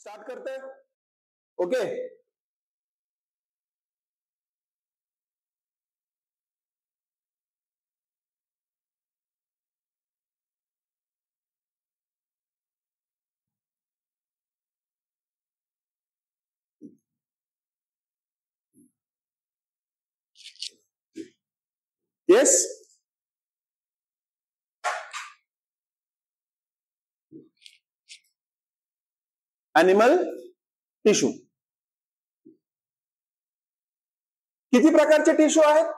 Start करते हैं. Okay. Yes. Animal tissue. किती प्रकारचे टिश्यू आहेत?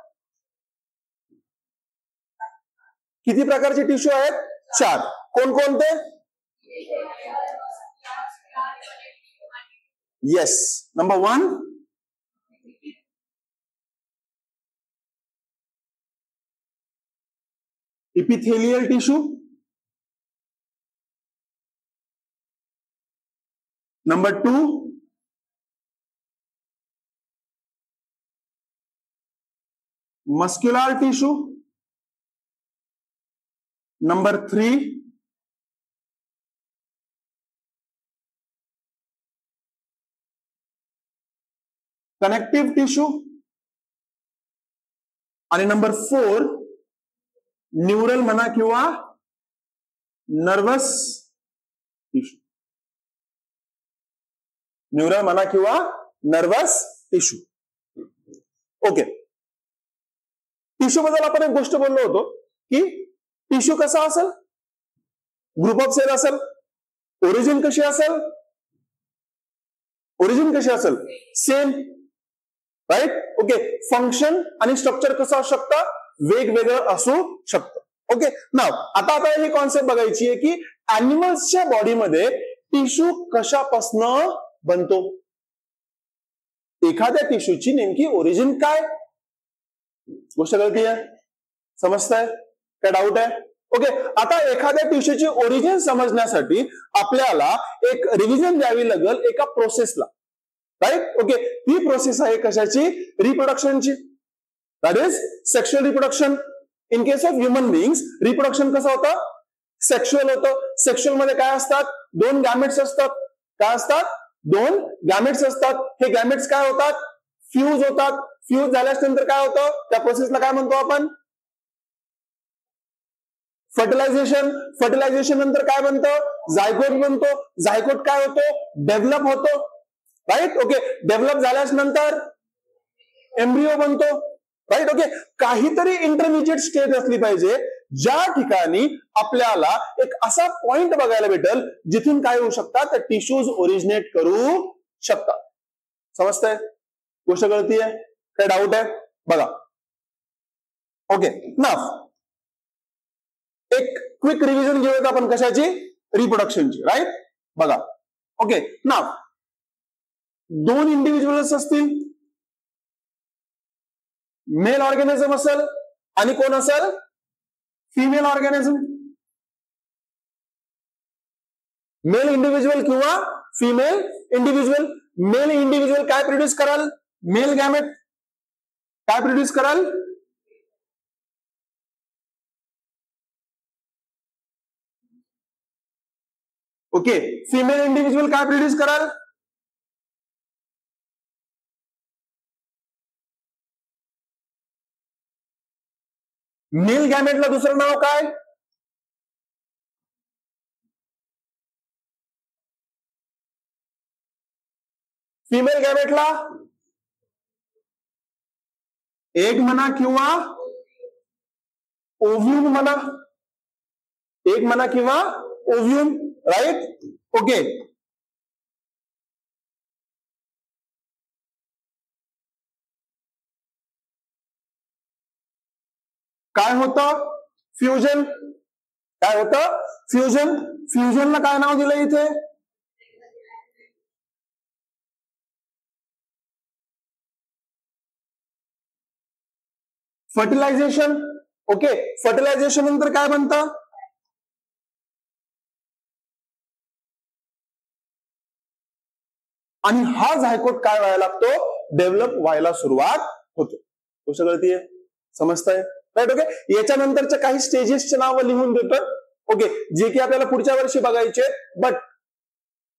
किती प्रकारचे टिश्यू आहेत? 4. कोणकोणते? Yes. Number 1 epithelial tissue. Number 2 muscular tissue. Number 3 connective tissue. आणि नंबर 4 न्यूरल म्हणा किंवा नर्वस टिश्यू. न्यूरल म्हणा किंवा नर्वस टिश्यू. ओके. टिश्यू बद्दल आपण एक गोष्ट बोललो होतो की टिश्यू कसा असेल? ग्रुप ऑफ सेल असेल. ओरिजिन कशी असेल? ओरिजिन कशी असेल? सेम. राईट. ओके. फंक्शन आणि स्ट्रक्चर कसं असू शकतं? वेगवेगळं असू शकतं. ओके. नाव आता आपल्याला ही कॉन्सेप्ट बघायची आहे की ॲनिमल्सच्या बॉडीमध्ये टिश्यू कशापासनं बनतो. एखाद्या टिश्यूची नेमकी ओरिजिन काय? गोष्ट कळती आहे? समजताय? काय डाऊट आहे? ओके. आता एखाद्या टिश्यूची ओरिजिन समजण्यासाठी आपल्याला एक रिव्हिजन द्यावी लागेल एका प्रोसेसला. राईट. ओके. ही प्रोसेस आहे कशाची? रिप्रोडक्शनची. That is sexual reproduction. In case of human beings reproduction कसं होतं? सेक्शुअल होतं. सेक्शुअल मध्ये काय असतात? 2 गॅमेट्स असतात. काय असतात? 2 गॅमेट्स असतात. हे गॅमेट्स काय होतात? फ्यूज होतात. फ्यूज झाल्यानंतर काय होतं? त्या प्रोसेसला काय म्हणतो आपण? फर्टिलायझेशन. फर्टिलायझेशन नंतर काय बनतं? झायगोट बनतो. झायगोट काय होतो? डेव्हलप होतो. राईट. ओके. डेव्हलप झाल्यानंतर एम्ब्रिओ बनतो. राईट. ओके. काहीतरी इंटरमिजिएट स्टेज असली पाहिजे ज्या ठिकाणी आपल्याला एक असा पॉइंट बघायला भेटेल जिथून काय होऊ शकतात? टिश्यूज ओरिजिनेट करू शकतात. समजतंय? गोष्ट कळतीये? काय डाऊट आहे? बघा. ओके. नाव एक क्विक रिव्हिजन घेऊयात आपण कशाची? रिप्रोडक्शनची. राईट. बघा. ओके. नाव 2 इंडिव्हिज्युअल्स असतील. मेल ऑर्गॅनिझम असेल आणि कोण असेल? Female organism. मेल इंडिव्हिज्युअल किंवा फिमेल इंडिव्हिज्युअल. मेल इंडिव्हिज्युअल काय प्रोड्यूस कराल? Mail gamete. काय प्रोड्यूस कराल? ओके. फिमेल इंडिव्हिज्युअल काय प्रोड्यूस कराल? मेल गॅमेटला दुसरं नाव काय? फिमेल गॅमेटला एग म्हणा किंवा ओव्ह्यूम म्हणा. एग म्हणा किंवा ओव्ह्यूम. राईट. ओके. काय होतं? फ्युजन. काय होतं? फ्युजन. फ्युजनला काय नाव दिलं इथे? फर्टिलायझेशन. ओके. फर्टिलायझेशन नंतर काय बनतं? आणि हा झायकोट काय व्हायला लागतो? डेव्हलप व्हायला सुरुवात होते. गोष्ट कळतीये? समजताय? राईट. ओके. याच्यानंतरच्या काही स्टेजेसचे नाव लिहून देतो. ओके. जे की आपल्याला पुढच्या वर्षी बघायचे. बट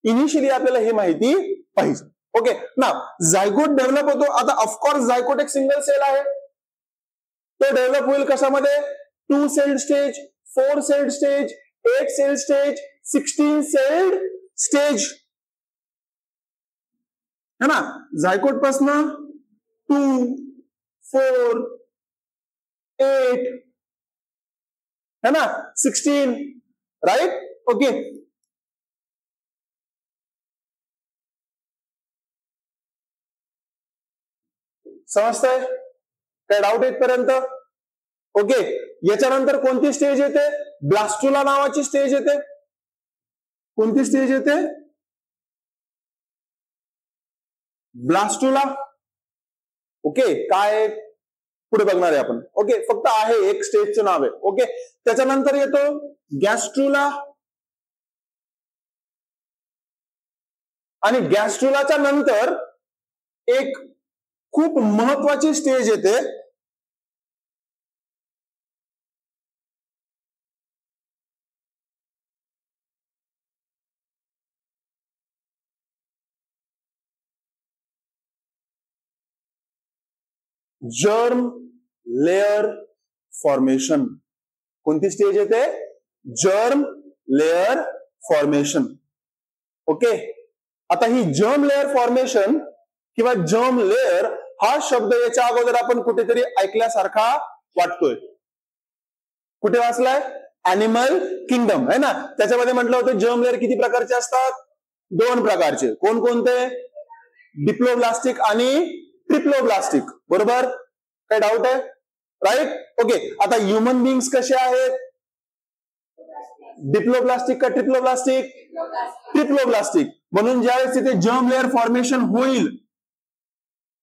इनिशियली आपल्याला हे माहिती पाहिजे. ओके ना, झायगोट डेव्हलप होतो. आता ऑफकोर्स झायगोट एक सिंगल सेल आहे, तो डेव्हलप होईल कशामध्ये? 2 cell stage, 4 cell stage, 8 cell stage, 16 cell stage है ना. झायगोट पासन 2, 4, 8 है ना, 16, राइट. ओके, समजतंय? काय डाऊट इथपर्यंत? ओके, याच्यानंतर कोणती स्टेज येते? ब्लास्टुला नावाची स्टेज येते. कोणती स्टेज येते? ब्लास्टुला. ओके, काय पुढे बघणार आहे आपण. ओके, फक्त आहे एक स्टेजचं नाव आहे. ओके, त्याच्यानंतर येतो गॅस्ट्रुला, आणि गॅस्ट्रुलाच्या नंतर एक खूप महत्वाची स्टेज येते, जर्म लेअर फॉर्मेशन. कोणती स्टेज येते? Germ layer formation. ओके, आता ही जर्म लेअर फॉर्मेशन किंवा जर्म लेअर हा शब्द याच्या अगोदर आपण कुठेतरी ऐकल्यासारखा वाटतोय. कुठे वाचलाय? अॅनिमल किंगडम है ना. त्याच्यामध्ये म्हटलं होतं जर्म लेअर किती प्रकारचे असतात? 2 प्रकारचे. कोणकोणते? डिप्लोब्लास्टिक आणि ट्रिप्लोब्लास्टिक. बरोबर, काय डाऊट आहे? राईट. ओके, आता ह्युमन बिंग्स कसे आहेत? डिप्लोब्लास्टिक का ट्रिप्लोब्लास्टिक? ट्रिप्लोब्लास्टिक. म्हणून ज्यावेळेस तिथे जर्म लेअर फॉर्मेशन होईल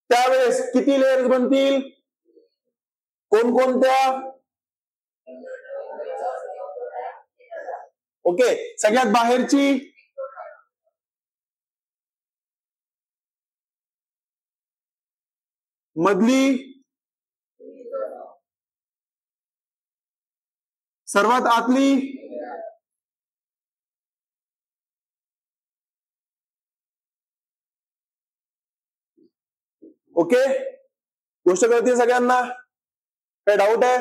त्यावेळेस किती लेअर्स बनतील? कोणकोणत्या? ओके, सगळ्यात बाहेरची मधली, सर्वात आतली, ओके, गोष्ट कळते सगळ्यांना? काय डाऊट आहे?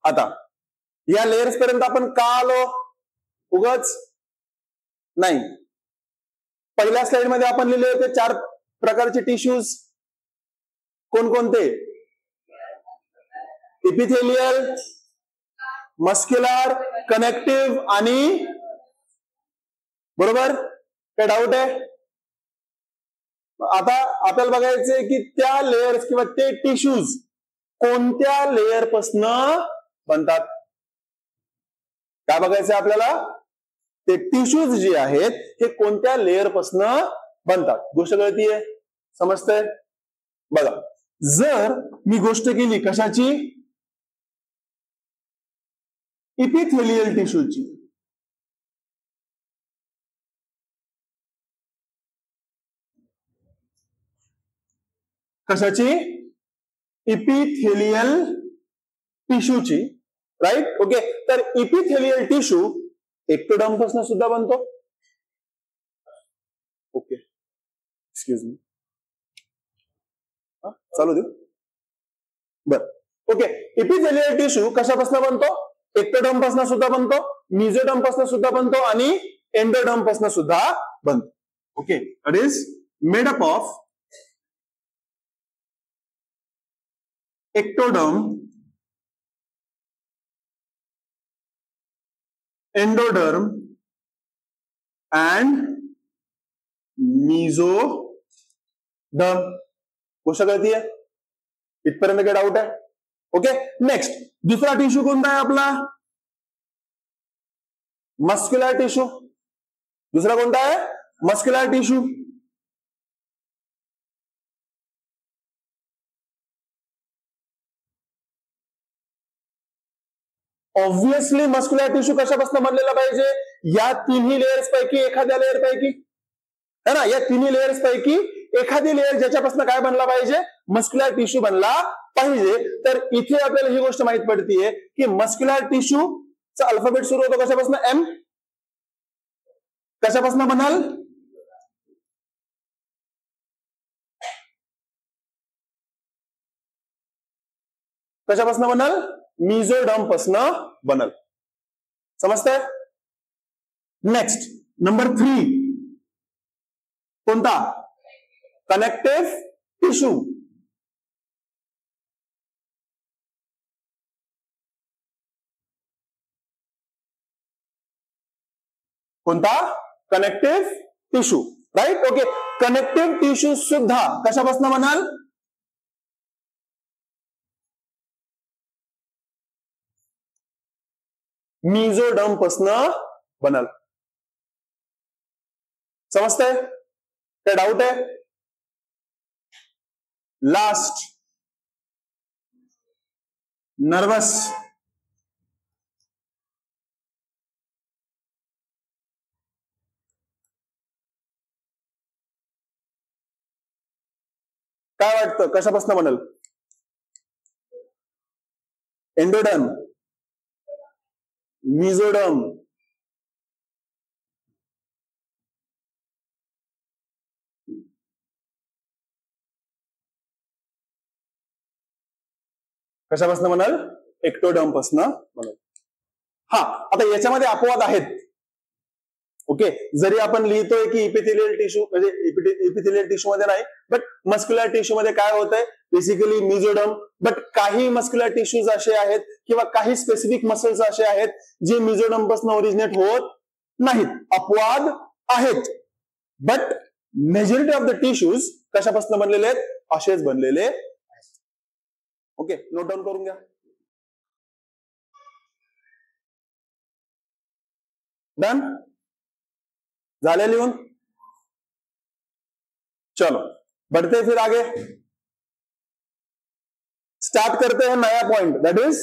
आता या लेयर्स पर्यंत आपण का आलो? उगाच नाही. पहिल्या स्लाइड मध्ये आपण लिहिले होते 4 प्रकारचे टिश्यूज. कोणकोणते? इपिथेलियल, मस्क्युलर, कनेक्टिव्ह आणि बरोबर. काय डाऊट आहे? आता आपल्याला बघायचंय की त्या लेयर्स किंवा ते टिश्यूज कोणत्या लेयर पासून बनतात. काय बघायचंय आपल्याला? ते टिश्यूज जे आहेत हे कोणत्या लेयर पासून बनतात. गोष्ट कळतीये? समजतंय? बघा, जर मी गोष्ट केली कशाची? इपिथेलियल टिश्यूची. कशाची? इपिथेलियल टिश्यूची. राईट. ओके, तर इपिथेलियल टिश्यू एक्टोडर्म पासून सुद्धा बनतो. ओके, एक्सक्यूज मी, चालू देऊ. बर. ओके, इपिथेलियल टिश्यू कशापासून बनतो? एक्टोडर्म पासून सुद्धा बनतो, मेसोडर्म पासून सुद्धा बनतो आणि एंडोडर्म पासून सुद्धा बनतो. Okay, it is made up of ectoderm, endoderm and mesoderm. गोष्ट कळतीये? इथपर्यंत काय डाऊट आहे? ओके, नेक्स्ट दुसरा टिश्यू कोणता आहे आपला? Muscular tissue. दुसरा कोणता आहे? Muscular tissue. Obviously muscular tissue कशापासून बनलेला पाहिजे? या तिन्ही लेयर्स पैकी एखाद्या लेयर पैकी है ना. या तिन्ही लेयर्स पैकी एखादी लेयर ज्याच्यापासून काय बनला पाहिजे? मस्क्युलर टिश्यू बनला पाहिजे. तर इथे आपल्याला ही गोष्ट माहित पडतीये की मस्क्युलर टिश्यूचा अल्फाबेट सुरू होतो कशापासून? एम. कशापासून बनल? कशापासून बनल? मेसोडर्म पासून बनल. समजतंय? नेक्स्ट नंबर 3 कोणता? Connective tissue. कोणता? Connective tissue. Right. Okay. Connective tissue सुद्धा कशापासून बनल? मेसोडर्म पासून बनल. समजतंय? काय डाऊट आहे? Last nervous. काय वाटतं कशापासून बनल? एंडोडर्म, मेसोडर्म, कशापासून बनल? एक्टोडर्म पासून बनल. हा, आता याच्यामध्ये अपवाद आहेत. ओके. जरी आपण लिहितोय की इपिथेलियल टिश्यू म्हणजे इपिथेलियल टिश्यू मध्ये नाही, बट मस्क्युलर टिश्यू मध्ये काय होतंय? Basically mesoderm. बट काही मस्क्युलर टिश्यूज असे आहेत किंवा काही स्पेसिफिक मसल्स असे आहेत जे मेसोडर्म पासून ओरिजिनेट होत नाहीत. अपवाद आहेत. But majority of the tissues कशापासून बनलेले आहेत? असेच बनलेले आहेत. ओके. नोट डाऊन करून घ्या. डन झाले लिहून? चलो बढ़ते फिर आगे. स्टार्ट करते हैं नया point, that is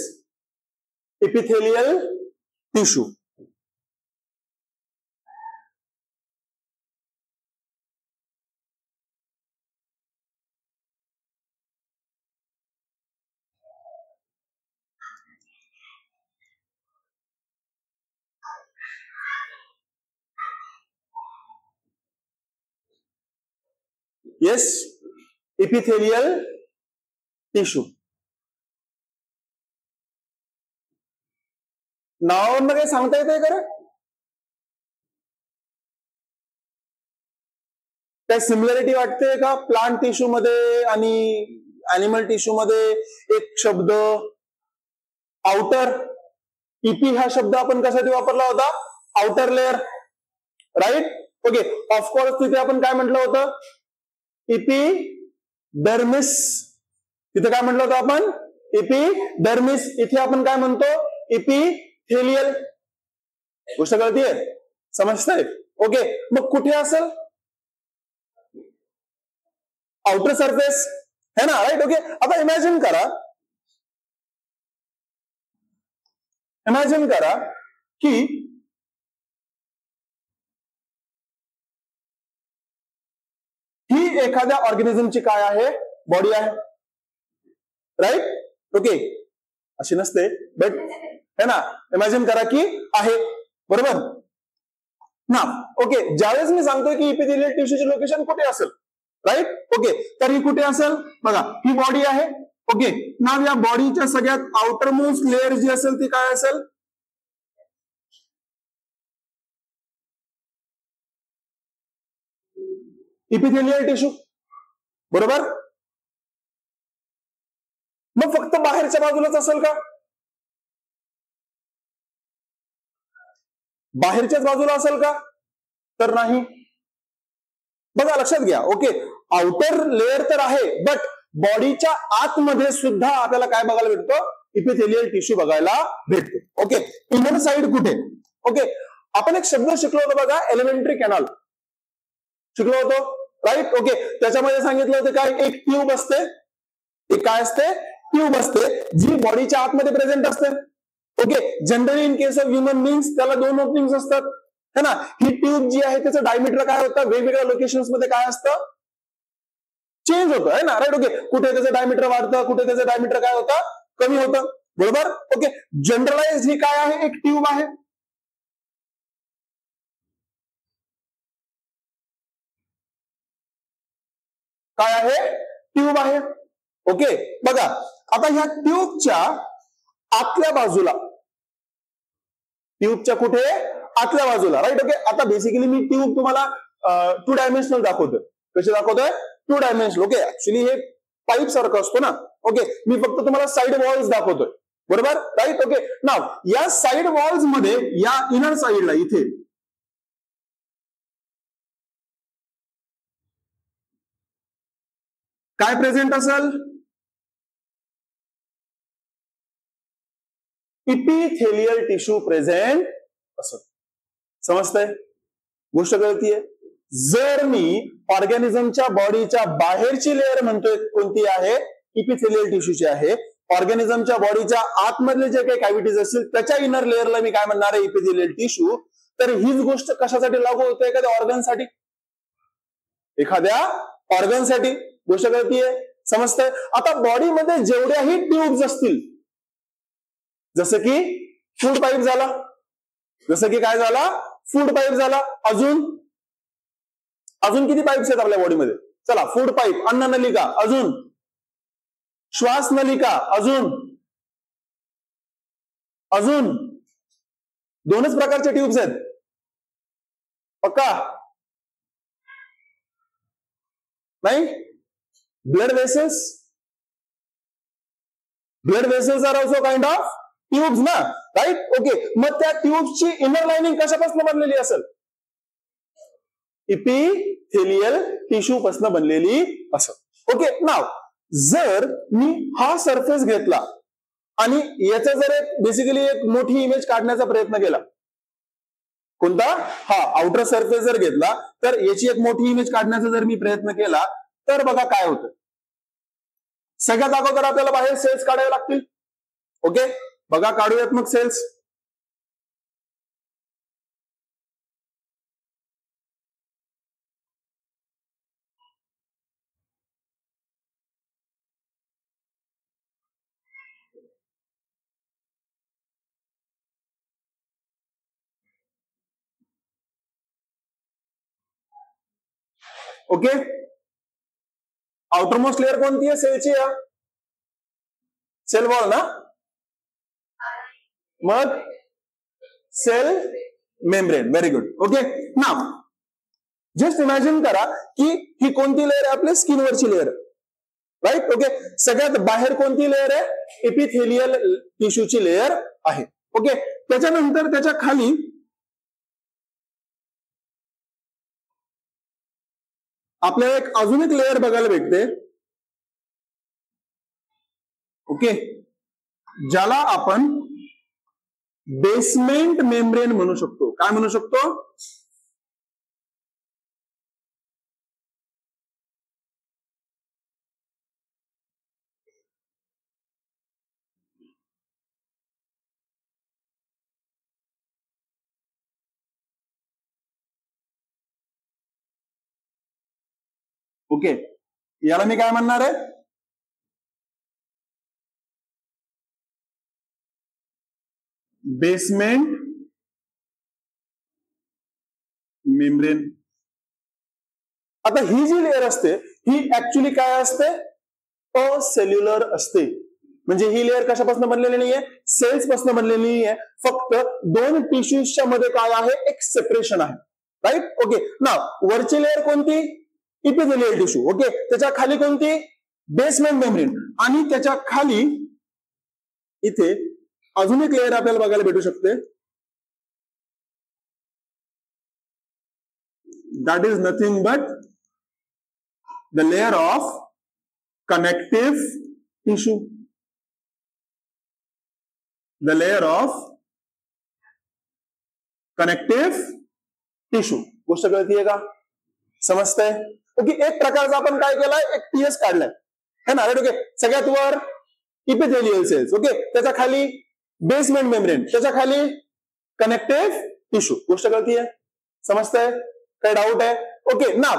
epithelial tissue. Yes, epithelial tissue. नावावरनं काही सांगता येतंय का? काय सिमिलरिटी वाटते का प्लांट टिश्यू मध्ये आणि अॅनिमल टिश्यू मध्ये? एक शब्द आउटर, इपी हा शब्द आपण कशासाठी वापरला होता? Outer layer. Right. Okay. Of course तिथे आपण काय म्हटलं होतं? इपिडर्मिस. तिथे काय म्हटलं होतं आपण? इपिडर्मिस. इथे आपण काय म्हणतो? इपिथेलियल. गोष्ट कळतीये? समजतंय? ओके. मग कुठे असेल? आउटर सरफेस है ना. राईट. ओके. आता इमॅजिन करा की ही एखाद्या ऑर्गॅनिझमची काय आहे? बॉडी आहे. राईट. ओके. अशी नसते, बट है ना. इमॅजिन करा की आहे. बरोबर ना. ओके. ज्यावेळेस मी सांगतोय की इपिथेलियल टिश्यूचे लोकेशन कुठे असेल, राईट. ओके. तर ही कुठे असेल? बघा, ही बॉडी आहे. ओके. नाव या बॉडीच्या सगळ्यात आउटर मोस्ट लेअर जी असेल ती काय असेल? Epithelial tissue. बरोबर. मग फक्त बाहेरच्या बाजूलाच असेल का? बाहेरच्याच बाजूला असेल का? तर नाही. बघा लक्षात घ्या. ओके. आउटर लेअर तर आहे, बट बॉडीच्या आतमध्ये सुद्धा आपल्याला काय बघायला भेटतो? इपिथेलियल टिश्यू बघायला भेटतो. ओके. इनर साइड कुठे? ओके. आपण एक शब्द शिकलो होतो बघा, एलिमेंटरी कॅनल शिकलो होतो. राईट. ओके. त्याच्यामध्ये सांगितलं होतं काय? एक ट्यूब असते. एक काय असते? ट्यूब असते, जी बॉडीच्या आतमध्ये प्रेझेंट असते. Okay. Generally in case of human beings त्याला 2 ओपनिंग्स असतात, है ना. ही ट्यूब जी आहे त्याचं डायमीटर काय होतं? वेगवेगळ्या लोकेशन्स मध्ये काय असतं? चेंज होतं, है ना. राईट. ओके. कुठे त्याचं डायमीटर वाढतं, कुठे त्याचं डायमीटर काय होतं? कमी होतं. बरोबर. ओके. जनरलाइज ही काय आहे? एक ट्यूब आहे. काय आहे? ट्यूब आहे. ओके, बघा आता ह्या ट्यूबच्या आतल्या बाजूला, ट्यूबच्या कुठे? आतल्या बाजूला, राईट. ओके, आता बेसिकली मी ट्यूब तुम्हाला 2 डायमेन्शनल दाखवतोय. कसे दाखवतोय? 2 डायमेन्शनल. ओके, ऍक्च्युली हे पाईप सारखं असतो ना. ओके, मी फक्त तुम्हाला साइड वॉल्स दाखवतोय, बरोबर, राईट. ओके, नाव या साइड वॉल्स मध्ये या इनर साइडला इथे काय प्रेझेंट असेल? इपिथेलियल टिश्यू प्रेझेंट असत. समजतंय? गोष्ट कळतीये? जर मी ऑर्गॅनिझमच्या बॉडीच्या बाहेरची लेअर म्हणतोय कोणती आहे? इपिथेलियल टिश्यूची आहे. ऑर्गॅनिझमच्या बॉडीच्या आतमधले जे काही कॅव्हिटीज असतील त्याच्या इनर लेअरला मी काय म्हणणार आहे? Epithelial tissue. तर हीच गोष्ट कशासाठी लागू होते? एखाद्या ऑर्गनसाठी, एखाद्या ऑर्गनसाठी. गोष्ट कळतीये? समजतंय? आता बॉडीमध्ये जेवढ्याही ट्यूब्स असतील, जसं की फूड पाईप झाला, जसं की काय झाला? फूड पाईप झाला. अजून किती पाईप्स आहेत आपल्या बॉडीमध्ये? चला, फूड पाईप, अन्न नलिका, अजून श्वास नलिका, अजून 2च प्रकारचे ट्यूब्स आहेत. पक्का? नाही? Blood vessels are also kind of tubes ना, राईट. ओके, मग त्या ट्यूब्सची इनर लाइनिंग कशापासून बनलेली असेल? इपिथेलियल टिश्यू पासून बनलेली असेल. ओके, नाव जर मी हा सरफेस घेतला आणि याचा जर बेसिकली एक मोठी इमेज काढण्याचा प्रयत्न केला, कोणता? हा आउटर सरफेस जर घेतला तर याची एक मोठी इमेज काढण्याचा जर मी प्रयत्न केला तर बघा काय होतं. सगळ्यात अगोदर आपल्याला बाहेर सेल्स काढावे लागतील. ओके, बघा काढूयात मग सेल्स. ओके, आउटरमोस्ट लेअर कोणती आहे सेलची? सेल वॉल ना. मग cell membrane. Very good. Okay, now just imagine करा की ही कोणती लेअर आहे? आपल्या स्किनवरची लेअर, राईट. ओके, सगळ्यात बाहेर कोणती लेअर आहे? इपिथेलियल टिश्यूची लेअर आहे. ओके, त्याच्यानंतर त्याच्या खाली आपल्याला अजून एक लेअर बघायला भेटते. ओके, ज्याला आपण बेसमेंट मेम्ब्रेन म्हणू शकतो. काय म्हणू शकतो? ओके, याला मी काय म्हणणार आहे? Basement membrane. आता ही जी लेअर असते ही ऍक्च्युली काय असते? असेल्युलर असते. म्हणजे ही लेअर कशापासून बनलेली नाहीये? सेल्स पासून बनलेली नाहीये. फक्त 2 टिश्यूजच्या मध्ये काय आहे? एक सेपरेशन आहे, राईट. ओके, नाव वरची लेअर कोणती? Epithelial tissue. ओके, त्याच्या खाली कोणती? Basement membrane. आणि त्याच्या खाली इथे अजून एक लेअर आपल्याला बघायला भेटू शकते. That is nothing but the layer of connective tissue. The layer of connective tissue. गोष्ट कळतीये का? समजतंय? ओके, एक प्रकारचा आपण काय केलाय? एक टीएस काढलाय है ना, राईट. ओके, सगळ्यात वर इपिथेलियल सेल्स. ओके, त्याच्या खाली बेसमेंट मेम्ब्रेन, त्याच्या खाली कनेक्टिव्ह टिश्यू. गोष्ट कळतीये? समजतंय? काही डाऊट आहे? ओके, नाव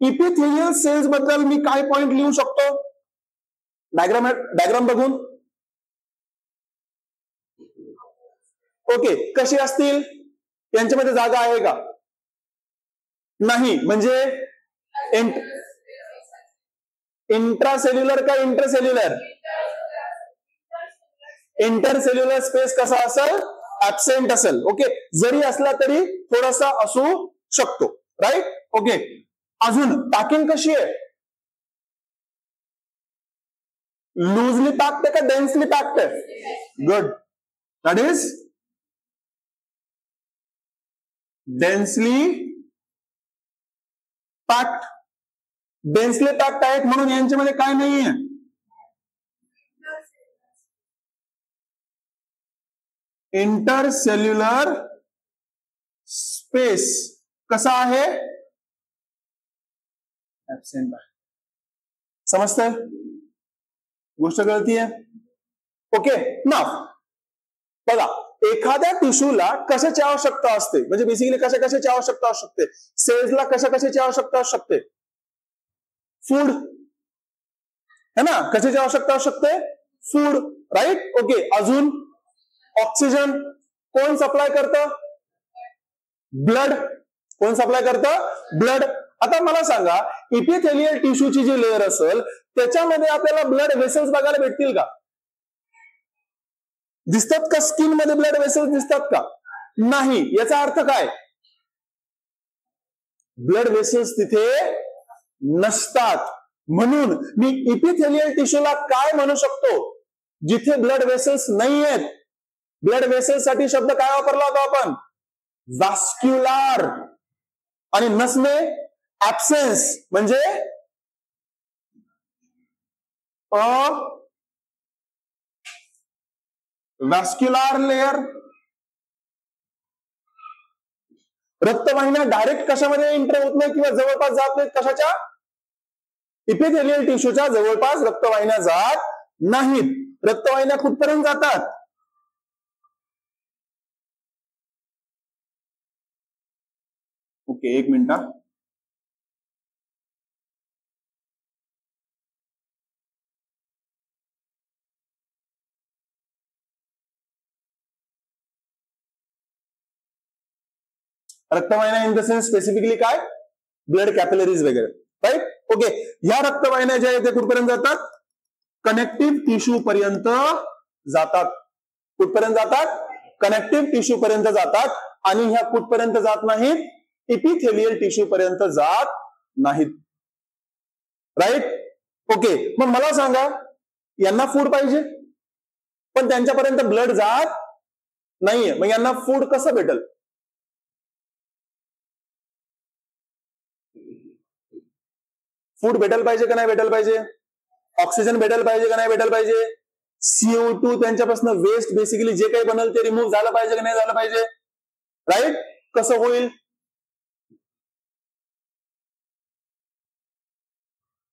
इपिथेलियल सेल्स बद्दल मी काय पॉइंट लिहू शकतो? डायग्राम बघून. ओके, कशी असतील? यांच्यामध्ये जागा आहे का? नाही. म्हणजे इंट्रासेल्युलर का इंटरसेल्युलर? इंटरसेल्युलर स्पेस कसा असेल? ऍबसेंट असेल. ओके, जरी असला तरी थोडासा असू शकतो. राईट. ओके, अजून पॅकिंग कशी आहे? लूजली पॅक्ड आहे का डेन्सली पॅक्ड आहे? Good. That is densely packed. Densely packed आहेत म्हणून यांच्यामध्ये काय नाहीये? इंटरसेल्युलर स्पेस कसा आहे? ऍबसेंट आहे. समजतंय? गोष्ट कळतीये? ओके, नाव बघा, एखाद्या टिश्यूला कशाची आवश्यकता असते? म्हणजे बेसिकली कशाची आवश्यकता असू शकते? सेल्सला कशाची आवश्यकता असू शकते? फूड है ना? कशाची आवश्यकता असू शकते? फूड. राईट. ओके, अजून ऑक्सिजन कोण सप्लाय करतं? ब्लड. कोण सप्लाय करतं? ब्लड. आता मला सांगा, इपिथेलियल टिश्यूची जी लेअर असेल त्याच्यामध्ये आपल्याला ब्लड वेसल्स बघायला भेटतील का? दिसतात का? स्किन मध्ये ब्लड वेसल्स दिसतात का? नाही. याचा अर्थ काय? ब्लड वेसल्स तिथे नसतात. म्हणून मी इपिथेलियल टिश्यूला काय म्हणू शकतो? जिथे ब्लड वेसल्स नाही आहेत. ब्लड वेसल्स साठी शब्द काय वापरला होता आपण? व्हॅस्क्युलार. आणि नसणे ऍब्सेन्स म्हणजे व्हॅस्क्युलार लेअर. रक्तवाहिन्या डायरेक्ट कशामध्ये एंटर होत नाही किंवा जवळपास जात नाहीत? कशाच्या? इपिथेलियल टिश्यूच्या जवळपास रक्तवाहिन्या जात नाहीत. रक्तवाहिन्या कुठपर्यंत जातात? ओके, एक मिनिट. रक्तवाहिन्या इन द सेन्स स्पेसिफिकली काय? ब्लड कॅपिलरीज वगैरे. राईट. ओके, ह्या रक्तवाहिन्या ज्या आहेत ते कुठपर्यंत जातात? कनेक्टिव्ह टिश्यू पर्यंत जातात. कुठपर्यंत जातात? कनेक्टिव्ह टिश्यू पर्यंत जातात. आणि ह्या कुठपर्यंत जात नाहीत? इपिथेलियल टिश्यू पर्यंत जात नाहीत. राईट. ओके, मग मला सांगा, यांना फूड पाहिजे पण त्यांच्यापर्यंत ब्लड जात नाहीये, मग यांना फूड कसं भेटेल? फूड भेटायला पाहिजे का नाही भेटायला पाहिजे? ऑक्सिजन भेटायला पाहिजे का नाही भेटायला पाहिजे? CO2 त्यांच्यापासून वेस्ट बेसिकली जे काही बनल ते रिमूव्ह झालं पाहिजे का नाही झालं पाहिजे? राईट. कसं होईल?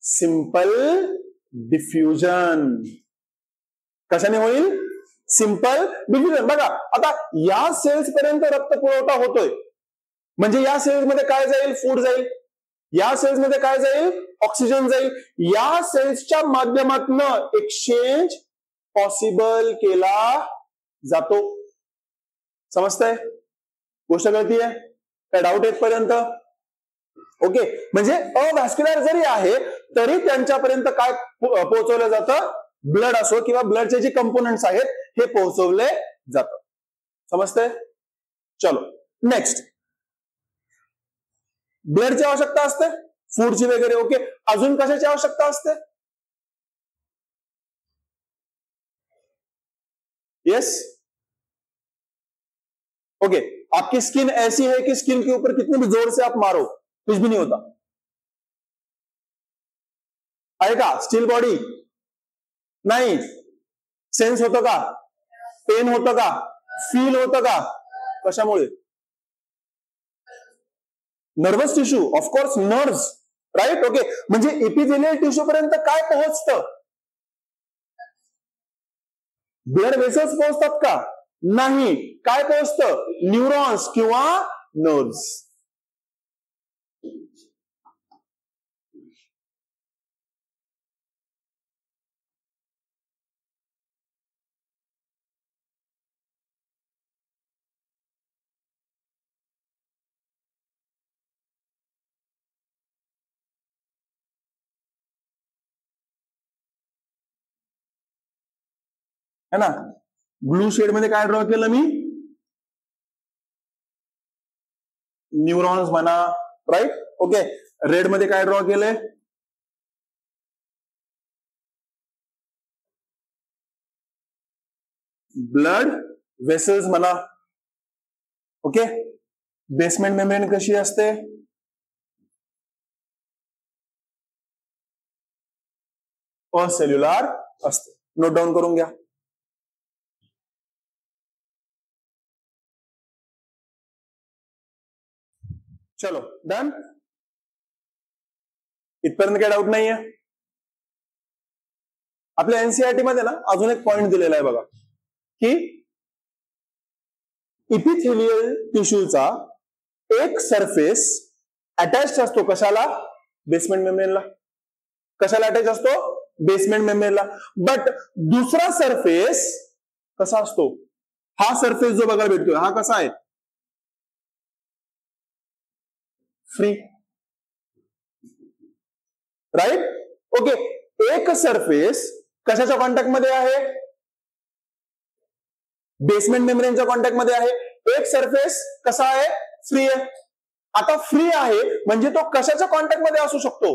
Simple diffusion. कशाने होईल? Simple diffusion. बघा, आता या सेल्स पर्यंत रक्त पुरवठा होतोय म्हणजे या सेल्स मध्ये काय जाईल? फूड जाईल. या सेल्स मध्ये काय जाईल? ऑक्सिजन जाईल. या सेल्सच्या माध्यमातून एक्सचेंज पॉसिबल केला जातो. समजतंय? गोष्ट कळतीये? काय डाऊट येतपर्यंत? ओके, म्हणजे अव्हॅस्क्युलर जरी आहे तरी त्यांच्यापर्यंत काय पोहोचवलं जातं? ब्लड असो किंवा ब्लडचे जे कंपोनेंट्स आहेत हे पोहोचवले जातात. समजतंय? चलो नेक्स्ट. ब्लडची आवश्यकता असते, फूडची वगैरे. ओके, अजून कशाची आवश्यकता असते? यस. ओके, आपकी स्किन ऐसी है कि स्किन के ऊपर कितने भी जोर से आप मारो कुछ भी नहीं होता आहे का? स्टील बॉडी नाही. सेन्स होतं का? पेन होतं का? फील होतं का? कशामुळे? Nervous tissue. Of course nerves. Right. Okay, म्हणजे इपिथेलियल टिश्यू पर्यंत काय पोहोचतं? ब्लड वेसल्स पोहोचतात का? नाही. काय पोहोचतं? न्यूरॉन्स किंवा नर्व्स. है ना. ब्लू शेड मध्ये काय ड्रॉ केलं मी, न्यूरॉन्स म्हणा, राईट. ओके, रेड मध्ये काय ड्रॉ केलंय, ब्लड वेसल्स म्हणा. ओके, बेसमेंट मेम्ब्रेन कशी असते, असेल्युलर असते. नोट डाऊन करून घ्या. चलो डन. इथपर्यंत काही डाऊट नाहीये. आपल्या एनसीईआरटी मध्ये ना अजून एक पॉइंट दिलेला आहे बघा, की इपिथेलियल टिश्यूचा एक सरफेस अटॅच असतो कशाला, बेसमेंट मेम्ब्रेनला. कशाला अटॅच असतो, बेसमेंट मेम्ब्रेनला. बट दुसरा सरफेस कसा असतो, हा सरफेस जो बघायला भेटतोय हा कसा आहे, फ्री. राईट. ओके, एक सरफेस कशाच्या कॉन्टॅक्ट मध्ये आहे, बेसमेंट मेम्ब्रेनच्या कॉन्टॅक्ट मध्ये आहे. एक सरफेस कसा आहे, फ्री आहे. आता फ्री आहे म्हणजे तो कशाच्या कॉन्टॅक्ट मध्ये असू शकतो,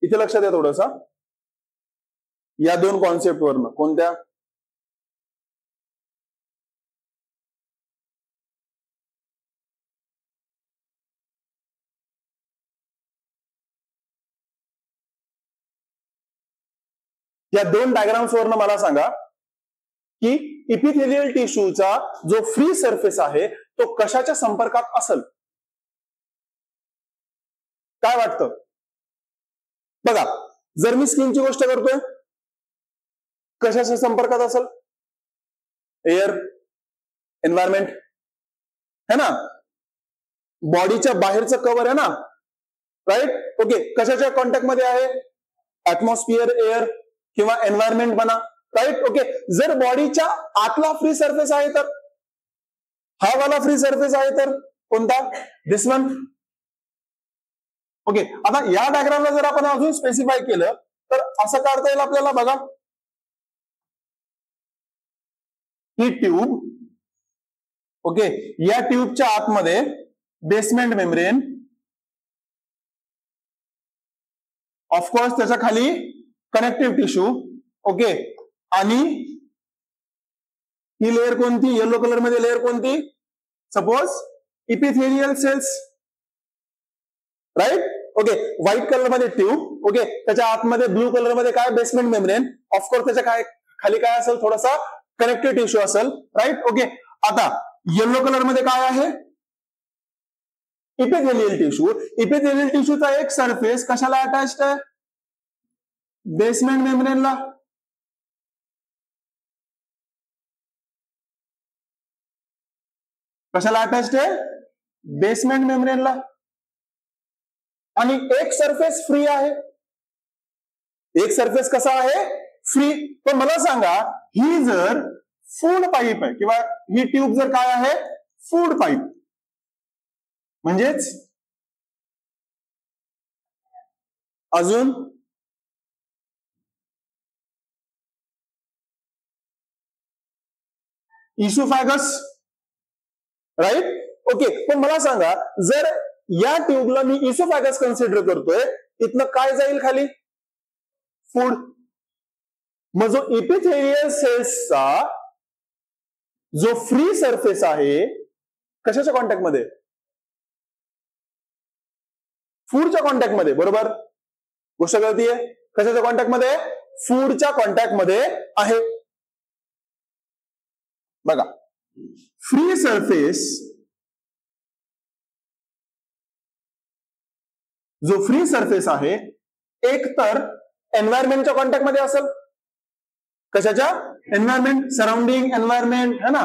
इथे लक्षात द्या थोडंसा या दोन कॉन्सेप्ट वरनं. कोणत्या, या दोन डायग्राम्स वरनं मला सांगा की इपिथेलियल टिश्यूचा जो फ्री सरफेस आहे तो कशाच्या संपर्कात असेल. काय वाटतं बघा, जर मी स्किनची गोष्ट करतोय, कशाच्या संपर्कात असेल, एअर, एन्व्हायरमेंट है ना. बॉडीच्या बाहेरचं कव्हर आहे ना, राईट. ओके, कशाच्या कॉन्टॅक्ट मध्ये आहे, ऍटमॉस्फिअर, एअर किंवा एन्व्हायरमेंट म्हणा, राईट. ओके, जर बॉडीच्या आतला फ्री सरफेस आहे तर, हा वाला फ्री सरफेस आहे तर कोणता, दिस वन. ओके, आता या डायग्रामला जर आपण अजून स्पेसिफाय केलं तर असं काढता येईल आपल्याला बघा, ही ट्यूब. ओके, या ट्यूबच्या आतमध्ये बेसमेंट मेम्ब्रेन, ऑफकोर्स त्याच्या खाली कनेक्टिव्ह टिश्यू. ओके, आणि ही लेअर कोणती, येलो कलर मध्ये लेअर कोणती, suppose epithelial cells, right. Okay, white colour मध्ये ट्यूब. ओके, त्याच्या आतमध्ये ब्लू कलर मध्ये काय, बेसमेंट मेम्ब्रेन. ऑफकोर्स त्याच्या काय खाली काय असेल, थोडासा कनेक्टिव्ह टिश्यू असेल, राईट. ओके, आता येलो कलर मध्ये काय आहे, इपिथेलियल टिश्यू. इपिथेलियल टिश्यूचा एक सरफेस कशाला अटॅच्ड आहे, बेसमेंट मेम्ब्रेनला. कशाला अटॅच्ड आहे, बेसमेंट मेम्ब्रेनला. आणि एक सरफेस फ्री आहे. एक सरफेस कसा आहे, फ्री. पण मला सांगा, ही जर फूड पाईप आहे किंवा ही ट्यूब जर काय आहे, फूड पाईप, म्हणजेच अजून इशोफॅगस, राईट. ओके, पण मला सांगा, जर या ट्यूबला मी इशोफॅगस कन्सिडर करतोय, इथनं काय जाईल खाली, फूड. मग जो इपिथेलियल सेल्सचा जो फ्री सरफेस आहे कशाच्या कॉन्टॅक्ट मध्ये, फूडच्या कॉन्टॅक्ट मध्ये, बरोबर. गोष्ट कळतीये, कशाच्या कॉन्टॅक्ट मध्ये, फूडच्या कॉन्टॅक्ट मध्ये आहे. बघा, फ्री सरफेस, जो फ्री सरफेस आहे एक तर एन्व्हायरमेंटच्या कॉन्टॅक्ट मध्ये असेल. कशाच्या, एन्व्हायरमेंट, सराउंडिंग एन्व्हायरमेंट है ना.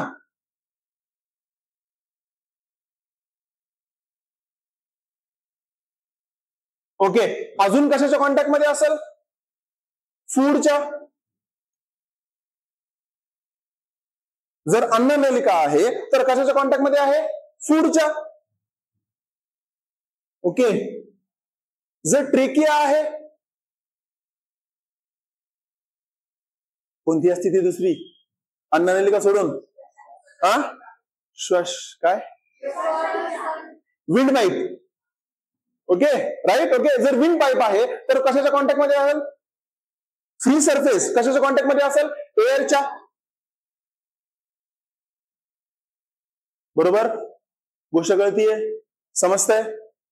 ओके, अजून कशाच्या कॉन्टॅक्ट मध्ये असेल, फूडच्या. जर अन्ननलिका आहे तर कशाच्या कॉन्टॅक्ट मध्ये आहे, फूडच्या. ओके, जर ट्रेकिया आहे कोणती असती ती दुसरी? अन्ननलिका सोडून श्वास काय windpipe. Okay right. Okay जर विंड पाईप आहे तर कशाच्या कॉन्टॅक्ट मध्ये असेल? फ्री सरफेस कशाच्या कॉन्टॅक्ट मध्ये असेल? एअरच्या. बरोबर गोष्ट कळतीये? समजतंय?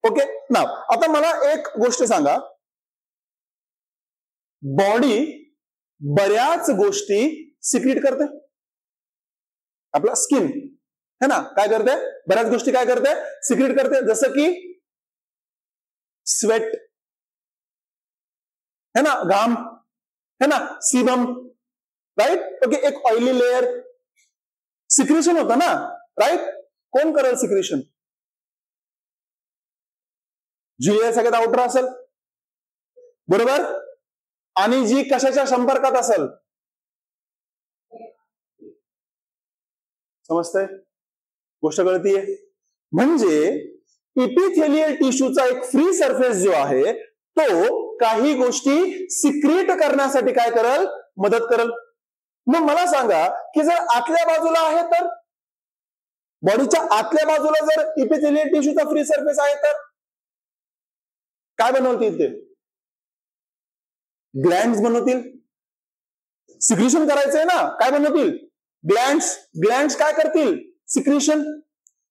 ओके नाव आता मला एक गोष्ट सांगा, बॉडी बऱ्याच गोष्टी सिक्रीट करते. आपला स्किन है ना काय करते? बऱ्याच गोष्टी काय करते? सिक्रीट करते. जसं की स्वेट है ना, घाम है ना, सीबम. राईट. ओके एक ऑइली लेअर सिक्रेशन होतं ना. राईट. कोण करेल सिक्रेशन? जी लेअर सगळ्यात आउटर असेल. बरोबर. आणि जी कशाच्या संपर्कात असेल? समजतंय? गोष्ट कळतीये? म्हणजे इपिथेलियल टिश्यूचा एक फ्री सरफेस जो आहे तो काही गोष्टी सिक्रेट करण्यासाठी काय करेल? मदत करेल. मग मला सांगा की जर आतल्या बाजूला आहे तर, बॉडीच्या आतल्या बाजूला जर इपिथेलियल टिश्यूचा फ्री सरफेस आहे तर काय बनवतील? ते ग्लँड्स बनवतील. सिक्रेशन करायचंय ना, काय बनवतील? ग्लँड्स. ग्लँड्स काय करतील? सिक्रेशन.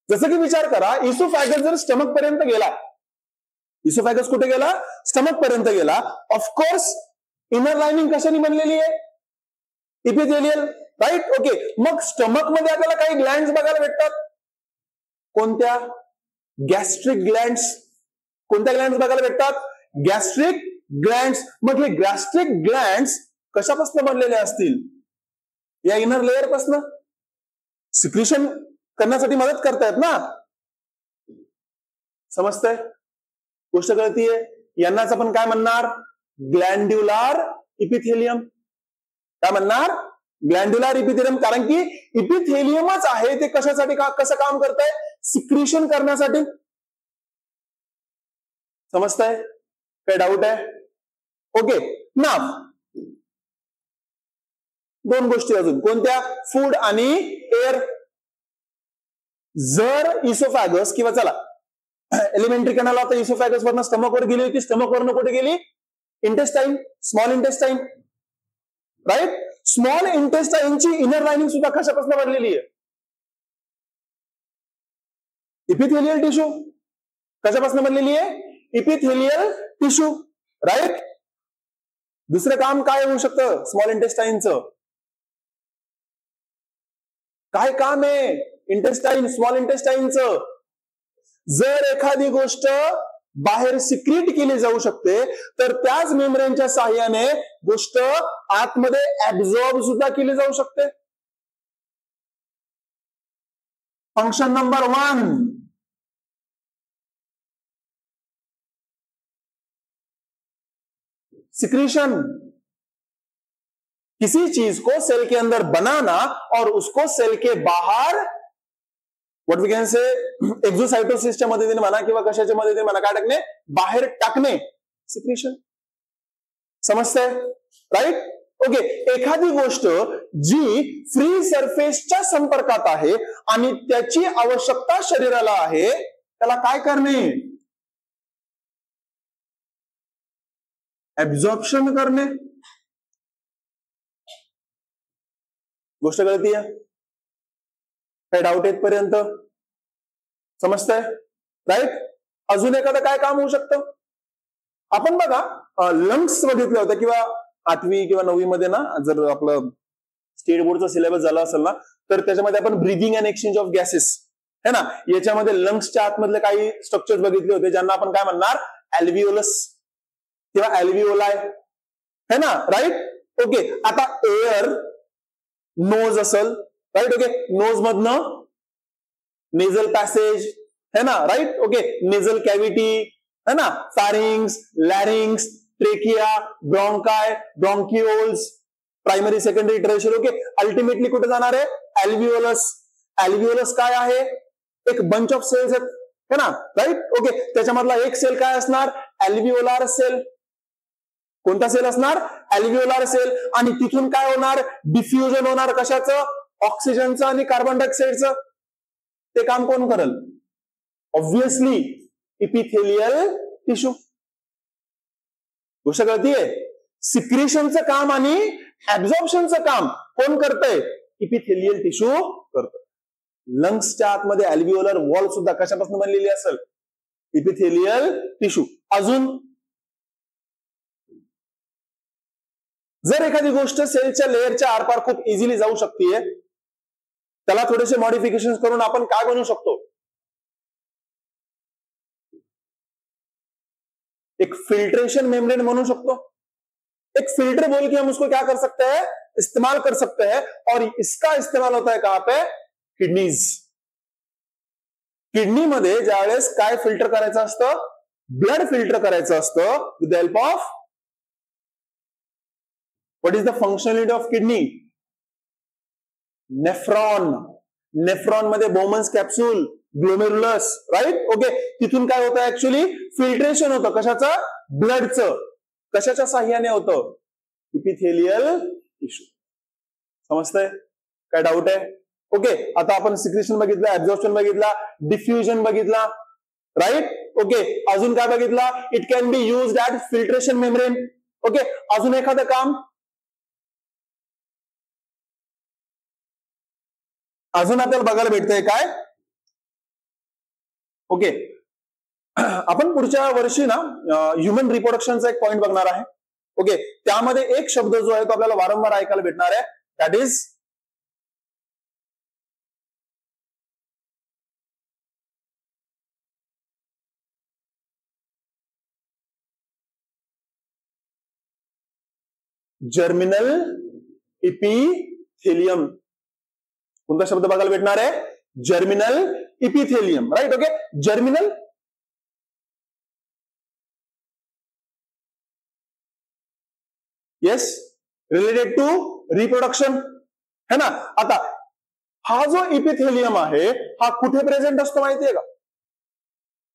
जसं की विचार करा, इसोफॅगस जर स्टमक पर्यंत गेला, इसोफॅगस कुठे गेला? स्टमक पर्यंत गेला. ऑफकोर्स इनर लाइनिंग कशाने बनलेली आहे? इपिथेलियल. राईट. ओके मग स्टमक मध्ये आपल्याला काही ग्लँड्स बघायला भेटतात. कोणत्या? Gastric glands. कोणत्या ग्लँड्स बघायला भेटतात? Gastric glands. मग हे गॅस्ट्रिक ग्लँड्स कशापासून बनलेले असतील? या इनर लेअर पासून. सिक्रेशन करण्यासाठी मदत करतायत ना. समजतंय? गोष्ट कळतीये? यांनाच आपण काय म्हणणार? ग्लँड्युलर इपिथेलियम. काय म्हणणार? ग्लँड्युलर इपिथेलियम. कारण की इपिथेलियमच आहे ते कशासाठी कसं काम करतंय? सिक्रेशन करण्यासाठी. समजतंय? काय डाऊट आहे? ओके नाव दोन गोष्टी अजून. कोणत्या? फूड आणि एअर. जर इसोफॅगस किंवा चला एलिमेंटरी कॅनल आता इसोफॅगस वरनं स्टमक वर गेली होती, स्टमक वरनं कुठे गेली? Intestine, small intestine. Right. Small इंटेस्टाईनची इनर लाइनिंग सुद्धा कशापासून बनलेली आहे? Epithelial tissue. कशापासून बनलेली आहे? Epithelial tissue. राईट. दुसरं काम काय होऊ शकतं स्मॉल इंटेस्टाईनचं? काय काम आहे इंटेस्टाईन, स्मॉल इंटेस्टाईनचं? जर एखादी गोष्ट बाहेर सिक्रीट केली जाऊ शकते तर त्याच मेम्ब्रेनच्या साहाय्याने गोष्ट आतमध्ये ऍब्झॉर्ब सुद्धा केली जाऊ शकते. Function number 1. सिक्रीशन. किसी चीज को सेल के अंदर बनाना और उसको सेल के बाहर व्हाट वी कॅन से एक्झोसाइटोसिसच्या मदतीने म्हणा किंवा कशाच्या मदतीने म्हणा काय टाकणे? बाहेर टाकणे. सिक्रेशन. समजतंय? राईट. ओके एखादी गोष्ट जी फ्री सरफेसच्या संपर्कात आहे आणि त्याची आवश्यकता शरीराला आहे त्याला काय करणे? ऍब्झॉर्प्शन करणे. गोष्ट कळतीये? काय डाऊट येतपर्यंत? समजतंय? राईट. अजून एखादं काय काम होऊ शकतं? आपण बघा लंग्स बघितलं होतं किंवा 8वी किंवा 9वी मध्ये ना, जर आपलं स्टेट बोर्डचा सिलेबस झाला असेल ना तर त्याच्यामध्ये आपण breathing and exchange of gases है ना, याच्यामध्ये लंग्सच्या आतमधले काही स्ट्रक्चर्स बघितले होते ज्यांना आपण काय म्हणणार? अल्व्हिओलस किंवा अल्व्हिओलाय है ना. राईट. ओके आता एअर नोज असेल. राईट. ओके नोज मधनं नेझल पॅसेज है ना. राईट. ओके नेझल कॅव्हिटी है ना, pharynx, larynx, trachea, bronchi, bronchioles, primary secondary tertiary. Okay ultimately कुठे जाणार आहे? अल्व्हिओलस. अल्व्हिओलस काय आहे? एक बंच ऑफ सेल्स आहेत है ना. राईट. ओके त्याच्यामधला एक सेल काय असणार? अल्व्हिओलार सेल. कोणता सेल असणार? अल्व्हिओलार सेल. आणि तिथून काय होणार? डिफ्युजन होणार. कशाचं? ऑक्सिजनचं आणि कार्बन डायऑक्साईडचं. ते काम कोण करेल? Obviously epithelial tissue. गोष्ट कळतीये? सिक्रेशनचं काम आणि ऍब्झॉर्प्शनचं काम कोण करतंय? इपिथेलियल टिश्यू करतोय. लंग्सच्या आतमध्ये अल्व्हिओलर वॉल सुद्धा कशापासून बनलेली असेल? Epithelial tissue. अजून जर एखादी गोष्ट सेलच्या लेअरच्या आरपार खूप इझिली जाऊ शकते, त्याला थोडेसे मॉडिफिकेशन करून आपण काय बनवू शकतो? एक फिल्ट्रेशन मेम्ब्रेन बनवू शकतो. एक फिल्टर बोल के हम उसको क्या कर सकते हैं? इस्तेमाल कर सकते हैं. और इसका इस्तेमाल होता है कहां पे? किडनीज. किडनीमध्ये ज्यावेळेस काय फिल्टर करायचं असतं? ब्लड फिल्टर करायचं असतं with the help of what is the functionality of kidney? Nephron. Nephron मध्ये Bowman's capsule, glomerulus, right? Okay. तिथून काय होतं? ऍक्च्युअली फिल्ट्रेशन होतं. कशाचं? ब्लडचं. कशाच्या साह्याने होतं? Epithelial tissue. समजतंय? काय डाऊट आहे? ओके. आता आपण सिक्रेशन बघितलं, ऍब्झॉर्प्शन बघितला, डिफ्युजन बघितला, राईट? ओके. अजून काय बघितला? It can be used at filtration membrane. Okay. अजून एखादं काम? अजून आपल्याला बघायला भेटतंय काय? ओके. आपण पुढच्या वर्षी ना ह्युमन रिप्रोडक्शनचा एक पॉइंट बघणार आहे. ओके. त्यामध्ये एक शब्द जो आहे तो आपल्याला वारंवार ऐकायला भेटणार आहे. That is germinal epithelium. कोणता शब्द बघायला भेटणार आहे? Germinal epithelium. Right? Okay. Germinal yes, related to reproduction है ना. आता हा जो इपिथेलियम आहे हा कुठे प्रेझेंट असतो माहितीये का?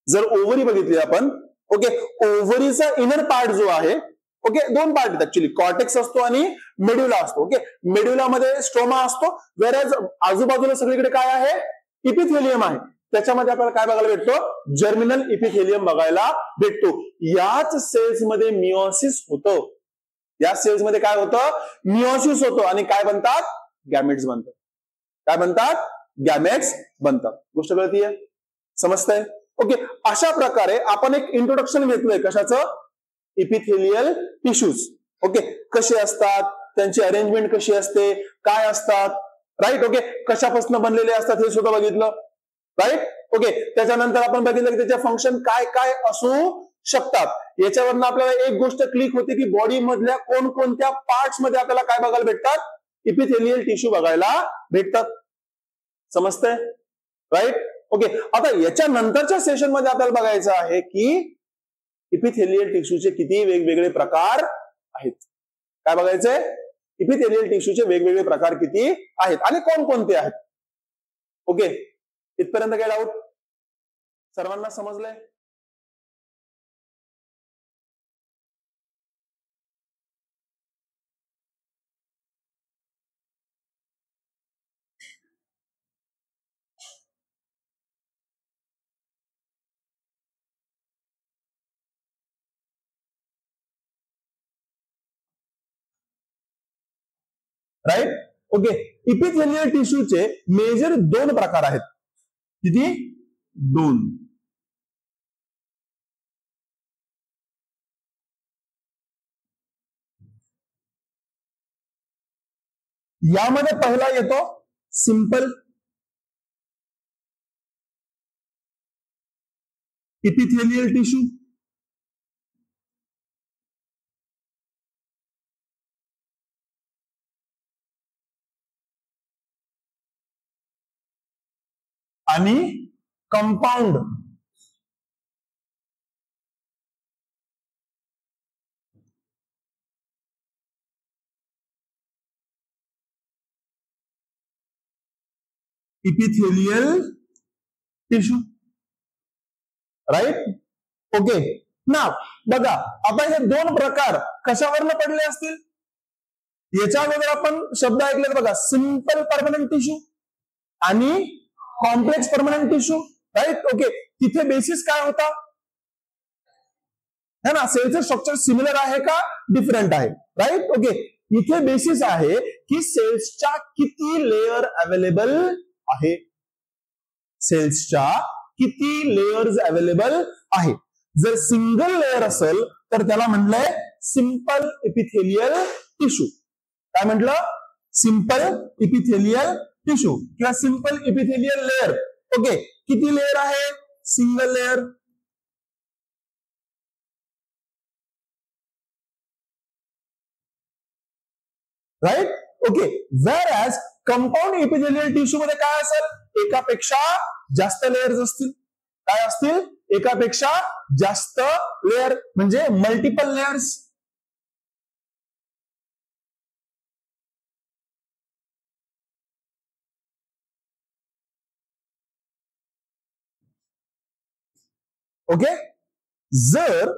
जर ओव्हरी बघितली आपण, ओके, ओव्हरीचा इनर पार्ट जो आहे, ओके, दोन पार्ट आहेत ऍक्च्युअली. कॉर्टेक्स असतो आणि मेड्युला असतो. ओके. मेड्युलामध्ये स्ट्रोमा असतो, वेरॅज आजूबाजूला सगळीकडे काय आहे? इपिथेलियम आहे. त्याच्यामध्ये आपल्याला काय बघायला भेटतो? जर्मिनल इपिथेलियम बघायला भेटतो. याच सेल्समध्ये मिओसिस होतं. या सेल्समध्ये काय होतं? मिओसिस होतं. आणि काय बनतात? गॅमेट्स बनतात. काय बनतात? गॅमेट्स बनतात. गोष्ट कळतीये? समजतंय? ओके. अशा प्रकारे आपण एक इंट्रोडक्शन घेतलंय. कशाचं? Epithelial tissues. ओके. कसे असतात? त्यांची अरेंजमेंट कशी असते? काय असतात? राईट? ओके. कशापासून बनलेले असतात हे सुद्धा बघितलं. राईट? ओके. त्याच्यानंतर आपण बघितलं की त्याचे फंक्शन काय काय असू शकतात. याच्यावरनं आपल्याला एक गोष्ट क्लिक होते की बॉडी मधल्या कोणकोणत्या पार्ट्स मध्ये आपल्याला काय बघायला भेटतात? इपिथेलियल टिश्यू बघायला भेटतात. समजतंय? राईट? ओके. आता याच्या नंतरच्या सेशन मध्ये आपल्याला बघायचं आहे की इपिथेलियल टिश्यूचे किती वेगवेगळे प्रकार आहेत. काय बघायचंय? इपिथेलियल टिश्यूचे वेगवेगळे प्रकार किती आहेत आणि कोणकोणते आहेत. ओके. इथपर्यंत काय डाऊट? सर्वांना समजलंय? राईट? ओके. इपिथेलियल टिश्यूचे मेजर दोन प्रकार आहेत. किती? दोन. यामध्ये पहिला येतो सिंपल इपिथेलियल टिश्यू. आणि compound epithelial tissue. Right? Okay. ना बघा, आता हे दोन प्रकार कशावरनं पडले असतील? याच्या अगोदर आपण शब्द ऐकले बघा, सिंपल परमनंट टिश्यू आणि complex permanent tissue, right? Okay, तिथे बेसिस काय होता? है ना, सेलचं स्ट्रक्चर सिमिलर आहे का डिफरंट आहे? राईट? ओके, इथे बेसिस आहे की सेल्सच्या किती लेअर अवेलेबल आहे, सेल्सच्या किती लेयर्स अवेलेबल आहे. जर सिंगल लेअर असेल तर त्याला म्हणलंय सिंपल इपिथेलियल टिश्यू. काय म्हटलं? सिंपल इपिथेलियल टिश्यू किंवा सिंपल इपिथेलियल लेअर. ओके, किती लेअर आहे? Single layer. Right? Okay, whereas compound epithelial tissue मध्ये काय असेल? एकापेक्षा जास्त लेअर्स असतील. काय असतील? एकापेक्षा जास्त लेअर, म्हणजे मल्टिपल लेअर्स. ओके, जर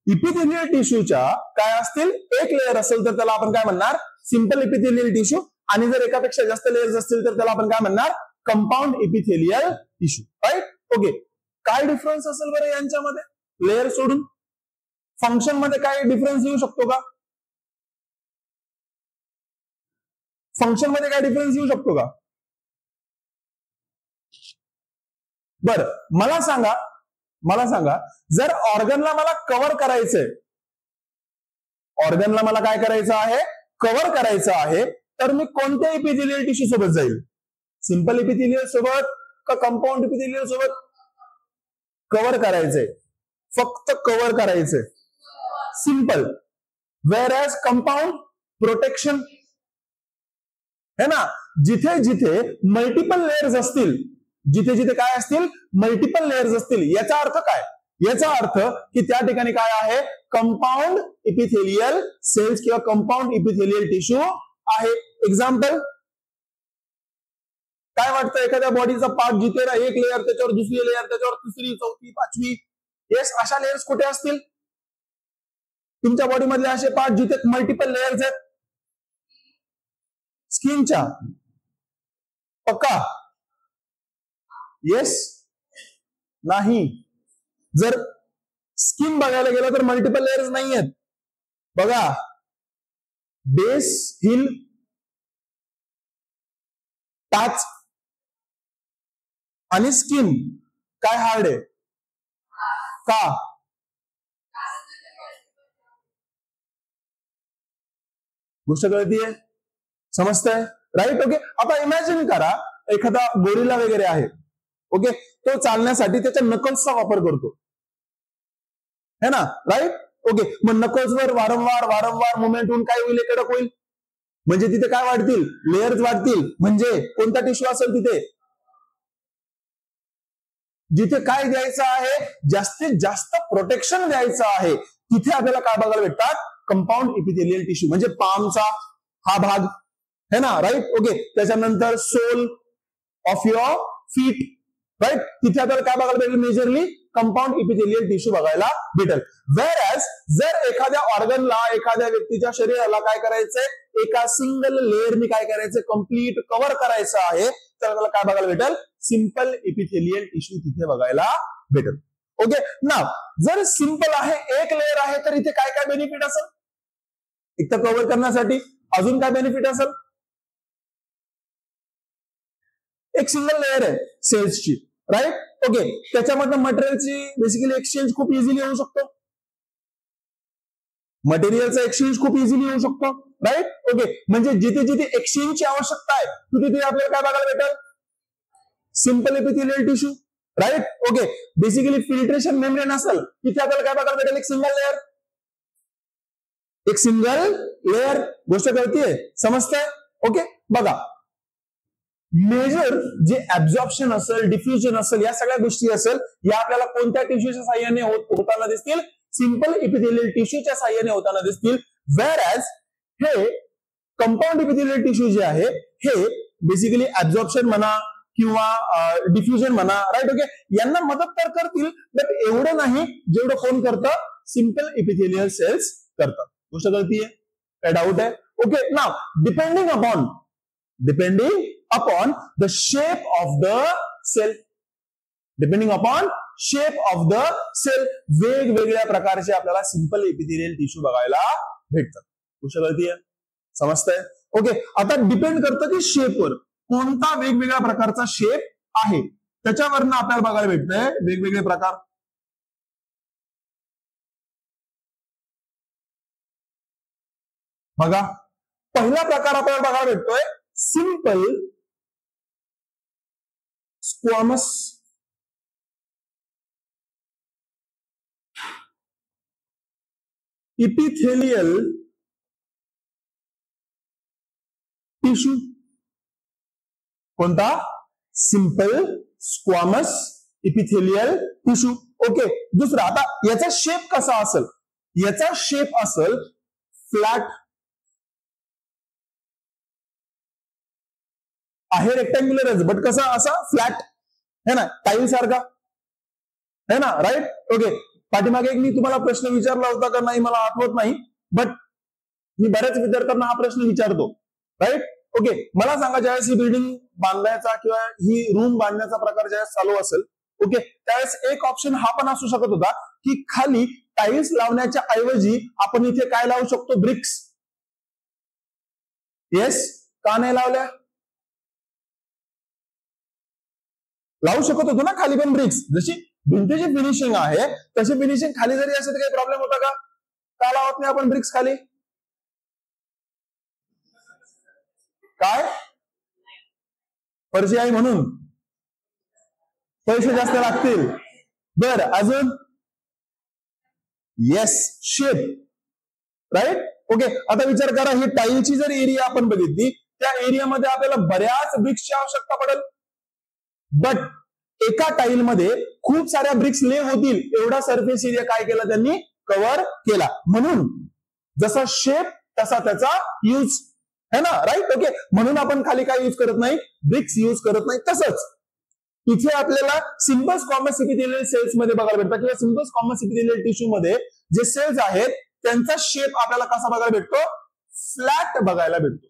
इपिथेलियल टिश्यूच्या काय असतील? एक लेअर असेल तर त्याला आपण काय म्हणणार? Simple epithelial tissue. आणि जर एकापेक्षा जास्त लेअर्स असतील तर त्याला आपण काय म्हणणार? Compound epithelial tissue. Right? Okay, काय डिफरन्स असेल बरं यांच्यामध्ये? लेअर सोडून फंक्शन मध्ये काय डिफरन्स येऊ शकतो का? फंक्शन मध्ये काय डिफरन्स येऊ शकतो का? बरं, मला सांगा, जर ऑर्गनला मला कव्हर करायचंय, ऑर्गनला मला काय करायचं आहे? कव्हर करायचं आहे, तर मी कोणत्या इपिथेलियल टिश्यू सोबत जाईल? सिंपल इपिथेलियल सोबत का कंपाऊंड इपिथेलियल सोबत? कव्हर करायचंय, फक्त कव्हर करायचंय, सिंपल. व्हेअरएज कंपाऊंड प्रोटेक्शन, है ना, जिथे जिथे मल्टिपल लेयर्स असतील, जिथे जिथे काय असतील? मल्टिपल लेयर्स असतील. याचा अर्थ काय? याचा अर्थ की त्या ठिकाणी काय आहे? कंपाऊंड इपिथेलियल सेल्स किंवा कंपाऊंड इपिथेलियल टिश्यू आहे. एक्झाम्पल काय वाटतं? एखाद्या बॉडीचा पार्ट जिथे ना एक लेअर, त्याच्यावर दुसरी लेअर, त्याच्यावर तिसरी, चौथी, पाचवी, येस, अशा लेयर्स कुठे असतील? तुमच्या बॉडीमधले असे पार्ट जिथे मल्टिपल लेयर्स आहेत. स्किनच्या, पक्का? येस, नाही. जर स्किन बघायला गेलं तर मल्टिपल लेयर्स नाही आहेत. बघा, बेस, हिल, टाच आणि स्किन काय हार्ड आहे का? गोष्ट कळतीये? समजतंय? राईट? ओके, आता इमॅजिन करा एखादा गोरिला वगैरे आहे. ओके, तो चालण्यासाठी त्याच्या नकल्सचा वापर करतो, है ना? राईट? ओके, मग नकल्सवर वारंवार मुवमेंट होऊन काय होईल? कडक होईल. म्हणजे तिथे काय वाढतील? लेयर्स वाढतील. म्हणजे कोणता टिश्यू असेल तिथे? जिथे काय द्यायचं आहे? जास्तीत जास्त प्रोटेक्शन द्यायचं आहे, तिथे आपल्याला काय बघायला भेटतात? Compound epithelial tissue. म्हणजे पामचा हा भाग, है ना? राईट? ओके, त्याच्यानंतर sole of your feet, right? तिथे आपल्याला काय बघायला भेटेल? मेजरली कंपाऊंड इपिथेलियल टिश्यू बघायला भेटेल. व्हेअरएज जर एखाद्या ऑर्गनला, एखाद्या व्यक्तीच्या शरीराला काय करायचंय? एका सिंगल लेअरनी काय करायचंय? कंप्लीट कव्हर करायचं आहे, तर आपल्याला काय बघायला भेटेल? सिंपल इपिथेलियल टिश्यू तिथे बघायला भेटेल. ओके, ना जर सिंपल आहे, एक लेअर आहे, तर इथे काय काय बेनिफिट असेल? एक तर कव्हर करण्यासाठी अजून काय बेनिफिट असेल? एक सिंगल लेअर आहे सेल्सची, राईट? ओके, त्याच्यामधनं मटेरियलची बेसिकली एक्सचेंज खूप इझिली होऊ शकतो. मटेरियलचा एक्सचेंज खूप इझिली होऊ शकतो, राईट? ओके, म्हणजे जिथे जिथे एक्सचेंजची आवश्यकता आहे तिथे आपल्याला काय बघायला भेटेल? Simple epithelial tissue, right? Okay, basically filtration membrane असेल तिथे आपल्याला काय बघायला भेटेल? एक सिंगल लेअर, एक सिंगल लेअर. गोष्ट कळतीये? समजतंय? ओके, बघा, मेजर जे ऍब्झॉर्प्शन असेल, डिफ्युजन असेल, या सगळ्या गोष्टी असेल, या आपल्याला कोणत्या टिश्यूच्या साह्याने होताना दिसतील? सिंपल इपिथेलियल टिश्यूच्या साह्याने होताना दिसतील. व्हेअरएज हे कंपाऊंड इपिथेलियल टिश्यू जे आहे, हे बेसिकली ऍब्झॉर्प्शन म्हणा किंवा डिफ्युजन म्हणा, राईट. ओके, यांना मदत तर करतील, बट एवढं नाही जेवढं कोण करतं, सिंपल इपिथेलियल सेल्स करतात. गोष्ट कळतीये? काय डाऊट आहे? ओके, नाव depending upon the shape of the cell, depending upon shape of the cell, वेगवेगळ्या प्रकारचे आपल्याला सिंपल इपिथेलियल टिश्यू बघायला भेटतात. गोष्ट कळतीये? समजतंय? ओके, आता डिपेंड करतं की शेपवर, कोणता वेगवेगळ्या प्रकारचा शेप आहे त्याच्यावरनं आपल्याला बघायला भेटतंय वेगवेगळे प्रकार. बघा, पहिला प्रकार आपल्याला बघायला भेटतोय सिंपल स्क्वॅमस इपिथेलियल टिश्यू. कोणता? Simple squamous epithelial tissue. Okay, दुसरा, आता याचा शेप कसा असेल? याचा शेप असेल फ्लॅट, आहे रेक्टँग्युलरच, बट कसा? असा फ्लॅट है ना, टाईल सारखा है ना, राईट. ओके, पाठीमागे एक मी तुम्हाला प्रश्न विचारला होता का नाही मला आठवत नाही, बट मी बऱ्याच विद्यार्थ्यांना हा प्रश्न विचारतो, राईट. ओके, मला सांगा, ज्यावेळेस ही बिल्डिंग बांधण्याचा किंवा ही रूम बांधण्याचा प्रकार ज्यावेळेस चालू असेल, ओके, त्यावेळेस एक ऑप्शन हा पण असू शकत होता की खाली टाईल्स लावण्याच्या ऐवजी आपण इथे काय लावू शकतो? ब्रिक्स. येस, का नाही लावल्या? लावू शकत होतो ना खाली पण ब्रिक्स. जशी भिंतीची फिनिशिंग आहे तशी फिनिशिंग खाली जरी असेल तर काही प्रॉब्लेम होता का? का लावत नाही आपण ब्रिक्स खाली? काय? फरशी आहे म्हणून पैसे जास्त लागतील. बर, अजून? Yes, shape, right. ओके, आता विचार करा, ही टाईलची जर एरिया आपण बघितली, त्या एरियामध्ये आपल्याला बऱ्याच ब्रिक्सची आवश्यकता पडेल, बट एका टाईल मध्ये खूप साऱ्या ब्रिक्स ले होतील एवढा सरफेस एरिया काय केला त्यांनी? कव्हर केला. म्हणून जसा शेप तसा त्याचा यूज है ना, राईट. ओके, म्हणून आपण खाली काय यूज करत नाही? ब्रिक्स यूज करत नाही. तसंच इथे आपल्याला सिंपल स्क्वॅमस इपिथेलियल सेल्स मध्ये बघायला भेटतात, किंवा सिंपल स्क्वॅमस इपिथेलियल टिश्यू मध्ये जे सेल्स आहेत त्यांचा शेप आपल्याला कसा बघायला भेटतो? फ्लॅट बघायला भेटतो.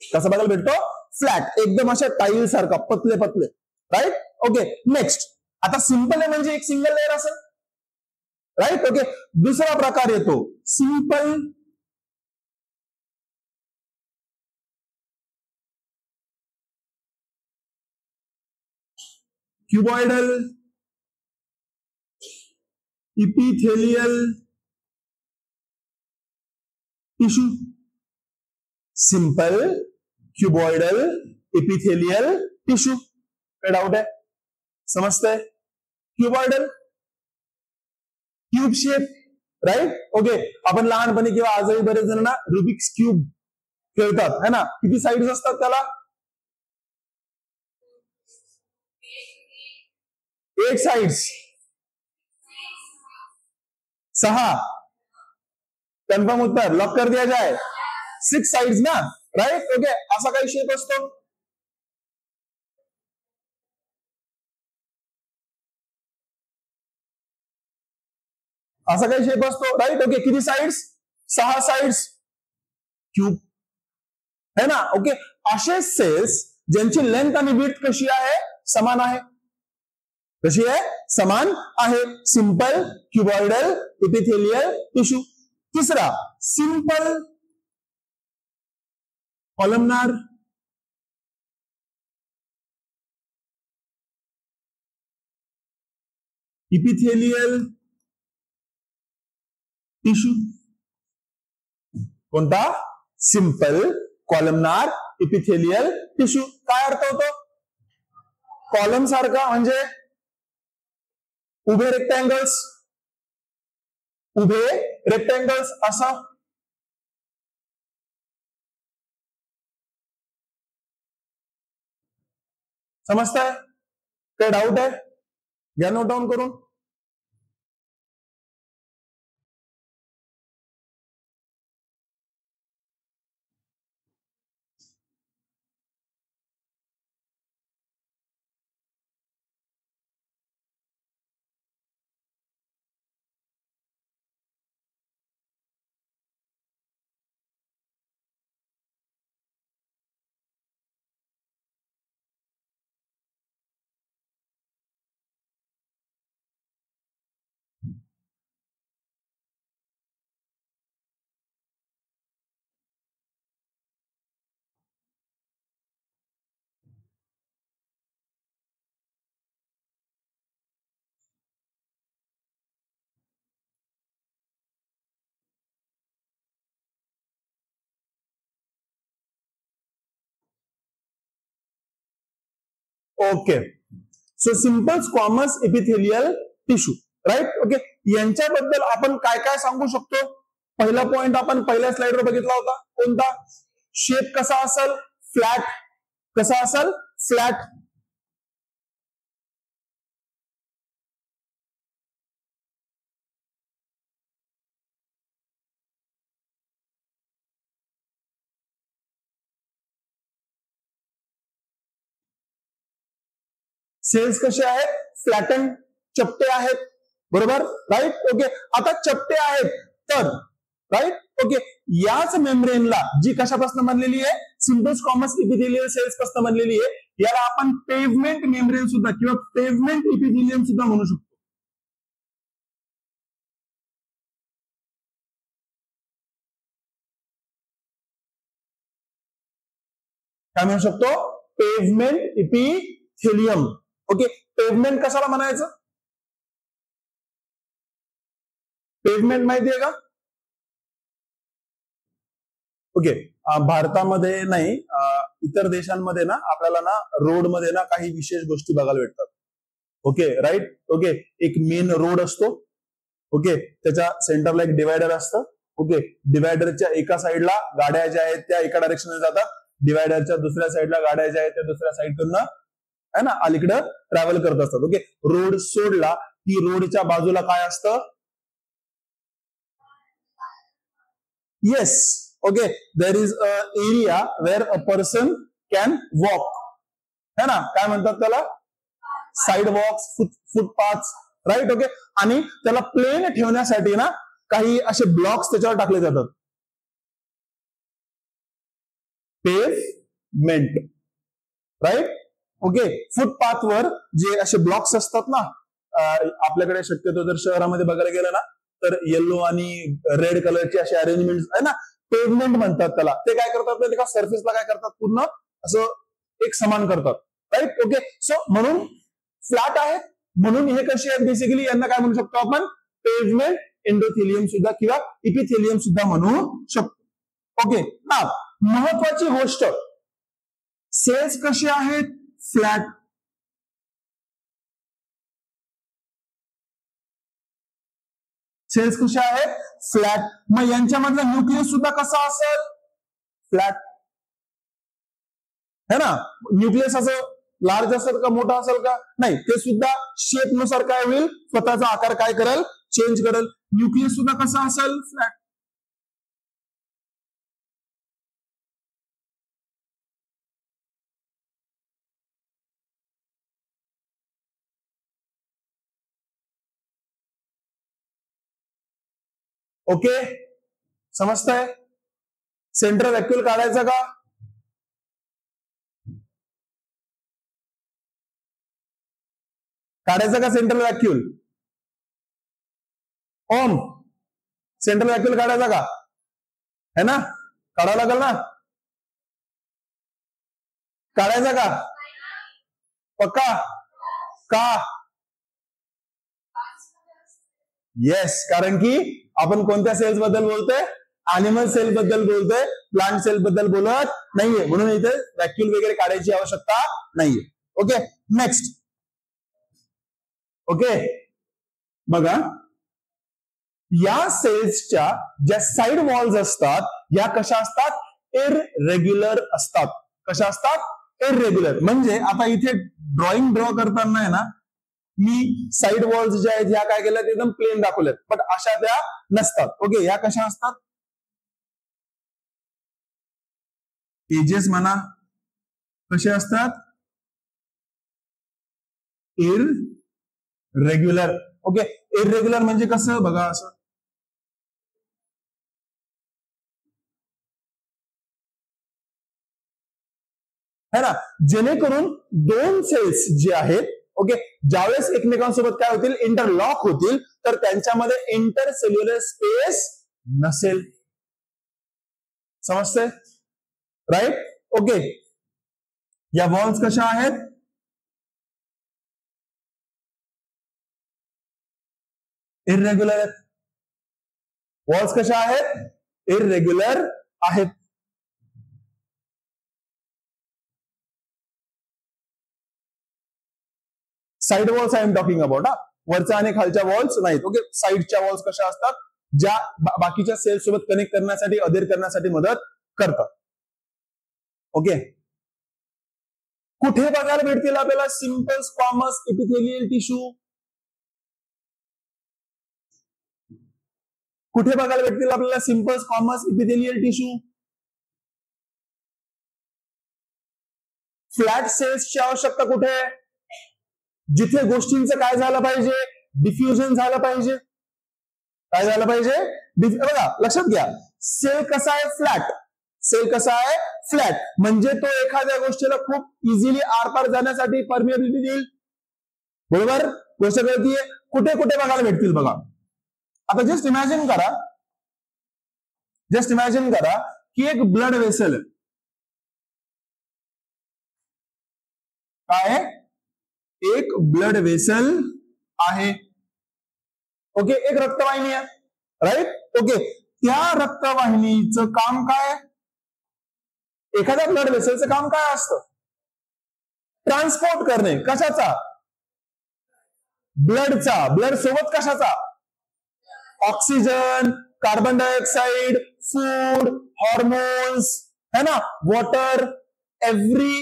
कसा बघायला भेटतो? फ्लॅट, एकदम अशा टाईल सारखा, पतले पतले, राईट. ओके, नेक्स्ट, आता सिंपल आहे म्हणजे एक सिंगल लेअर असेल, राईट. ओके, दुसरा प्रकार येतो simple cuboidal epithelial tissue. Simple cuboidal epithelial tissue. काय डाऊट आहे? समजतंय? Cuboidal, cube shape, right. Okay, आपण लहानपणी किंवा आजही बरेच जण ना रुबिक्स क्यूब खेळतात है ना. किती साइड्स असतात त्याला? 8 साइड्स, 6. कन्फर्म उत्तर, लॉक कर दिया जाए. 6 साइड्स ना, राईट. ओके, असा काही शेप असतो? असा काही शेप असतो, राईट. ओके, किती साइड्स? 6 साइड्स, क्यूब है ना. ओके, असे सेल्स ज्यांची लेंथ आणि विड्थ कशी आहे? समान आहे. कशी आहे? समान आहे. Simple cuboidal epithelial tissue. तिसरा सिंपल कॉलमनार इपिथेलियल टिश्यू. कोणता? Simple columnar epithelial tissue. काय अर्थ होतो? कॉलम सारखा म्हणजे उभे रेक्टँगल्स, उभे रेक्टँगल्स असा. समजताय? काय डाऊट आहे? घ्या नोट डाऊन करून. Okay, so simple squamous epithelial tissue, right. Okay, यांच्याबद्दल आपण काय काय सांगू शकतो? पहिला पॉइंट आपण पहिल्या स्लाइडवर बघितला होता, कोणता? शेप कसा असेल? फ्लॅट. कसा असेल? फ्लॅट. सेल्स कसे आहेत? फ्लॅटन, चपटे आहेत, बरोबर, राईट. ओके, आता चपटे आहेत तर, राईट. ओके, याच मेम्ब्रेनला जी कशापासून बनलेली आहे? सिंपल स्क्वॅमस एपिथेलियल सेल्स पासून बनलेली आहे. याला आपण पेव्हमेंट मेम्ब्रेन सुद्धा किंवा पेव्हमेंट एपिथेलियम सुद्धा म्हणू शकतो. काय म्हणू शकतो? Pavement epithelium. ओके, पेव्हमेंट कशाला म्हणायचं? पेव्हमेंट माहितीये का? ओके, भारतामध्ये नाही, इतर देशांमध्ये ना आपल्याला ना रोडमध्ये ना काही विशेष गोष्टी बघायला भेटतात. Okay, right. ओके, एक मेन रोड असतो. ओके, त्याच्या सेंटरला एक डिवायडर असतं. ओके, डिवायडरच्या एका साईडला गाड्या ज्या आहेत त्या एका डायरेक्शनने जातात, डिवायडरच्या दुसऱ्या साईडला गाड्या ज्या आहेत त्या दुसऱ्या साईडकडून आहे ना अलीकडं ट्रॅव्हल करत असतात. ओके, रोड सोडला की रोडच्या बाजूला काय असतं? Yes. Okay, there is a area where a person can walk, है ना, काय म्हणतात त्याला? Sidewalks, footpath, right. Okay, आणि त्याला प्लेन ठेवण्यासाठी ना काही असे ब्लॉक्स त्याच्यावर टाकले जातात. Pavement, right. ओके, फुटपाथवर जे असे ब्लॉक्स असतात ना, आपल्याकडे शक्यतो जर शहरामध्ये बघायला गेलं ना तर येलो आणि रेड कलरचे असे अरेंजमेंट आहे ना, पेव्हमेंट म्हणतात त्याला. ते काय करतात? एका सरफेसला काय करतात? पूर्ण असं एक समान करतात, राईट. ओके, सो म्हणून फ्लॅट आहेत, म्हणून हे कसे आहेत? बेसिकली यांना काय म्हणू शकतो आपण? पेव्हमेंट एंडोथेलियम सुद्धा किंवा इपिथेलियम सुद्धा म्हणू शकतो. ओके, ना महत्वाची गोष्ट, सेल्स कसे आहेत? फ्लॅट. सेल्स कशा आहेत? फ्लॅट. मग यांच्यामधला न्यूक्लियस सुद्धा कसा असेल? फ्लॅट, है ना. न्यूक्लियस असं लार्ज असेल का मोठा असेल का? नाही, ते सुद्धा शेप नुसार काय होईल? स्वतःचा आकार काय करेल? चेंज करेल. न्यूक्लियस सुद्धा कसा असेल? फ्लॅट. ओके, समजतंय? सेंट्रल व्हॅक्यूल काढायचा का? काढायचा का सेंट्रल व्हॅक्यूल? ओम, सेंट्रल व्हॅक्यूल काढायचा का? है ना, काढावं लागेल ना? काढायचा का? पक्का? का? येस, कारण की आपण कोणत्या सेल्स बद्दल बोलतोय? अॅनिमल सेल बद्दल बोलतोय, प्लांट सेल बद्दल बोलत नाहीये, म्हणून इथे व्हॅक्यूल वगैरे काढायची आवश्यकता नाहीये. Okay, next. ओके, बघा, या सेल्सच्या ज्या साइड वॉल्स असतात या कशा असतात? इररेग्युलर असतात. कशा असतात? इररेग्युलर. म्हणजे आता इथे ड्रॉ करताना आहे ना, मी साइड वॉल्स ज्या आहेत ह्या काय केल्यात? एकदम प्लेन दाखवल्यात, पण अशा त्या नसतात. ओके, या कशा असतात? एजेस म्हणा, कसे असतात? इररेग्युलर. ओके, इररेग्युलर म्हणजे कसं? बघा असं, है ना, जेणेकरून दोन सेल्स जे आहेत, ओके, ज्यावेळेस एकमेकांसोबत काय होतील? इंटरलॉक होतील, तर त्यांच्यामध्ये इंटरसेल्युलर स्पेस नसेल. समजतंय? राईट. ओके, या वॉल्स कशा आहेत? इररेग्युलर आहेत. वॉल्स कशा आहेत? इररेग्युलर आहेत. Side walls I am talking about. वरच्या आणि खालच्या वॉल्स नाहीत. ओके, साईडच्या वॉल्स कशा असतात, ज्या बाकीच्या सेल्स सोबत कनेक्ट करण्यासाठी, अधेर करण्यासाठी मदत करतात. ओके, कुठे बघायला भेटतील आपल्याला सिंपल स्क्वॅमस एपिथेलियल टिश्यू? कुठे बघायला भेटतील आपल्याला simple squamous epithelial tissue? Flat सेल्सची आवश्यकता कुठे आहे? जिथे गोष्टींचं काय झालं पाहिजे, डिफ्युजन झालं पाहिजे. काय झालं पाहिजे? बघा लक्षात घ्या, सेल कसा आहे? फ्लॅट. सेल कसा आहे? फ्लॅट. म्हणजे तो एखाद्या गोष्टीला खूप इझिली आरपार जाण्यासाठी परमिएबिलिटी देईल. बरोबर, गोष्ट कळतीये? कुठे कुठे बघायला भेटतील बघा. आता जस्ट इमॅजिन करा की एक ब्लड वेसल आहे. काय? एक ब्लड वेसल आहे. ओके, एक रक्तवाहिनी आहे, राईट? ओके, त्या रक्तवाहिनीचं काम काय? एखाद्या ब्लड वेसलचं काम काय असतं? ट्रान्सपोर्ट करणे. कशाचा? ब्लडचा. ब्लड सोबत कशाचा? Oxygen, carbon dioxide, food, hormones, है ना, वॉटर, एव्हरी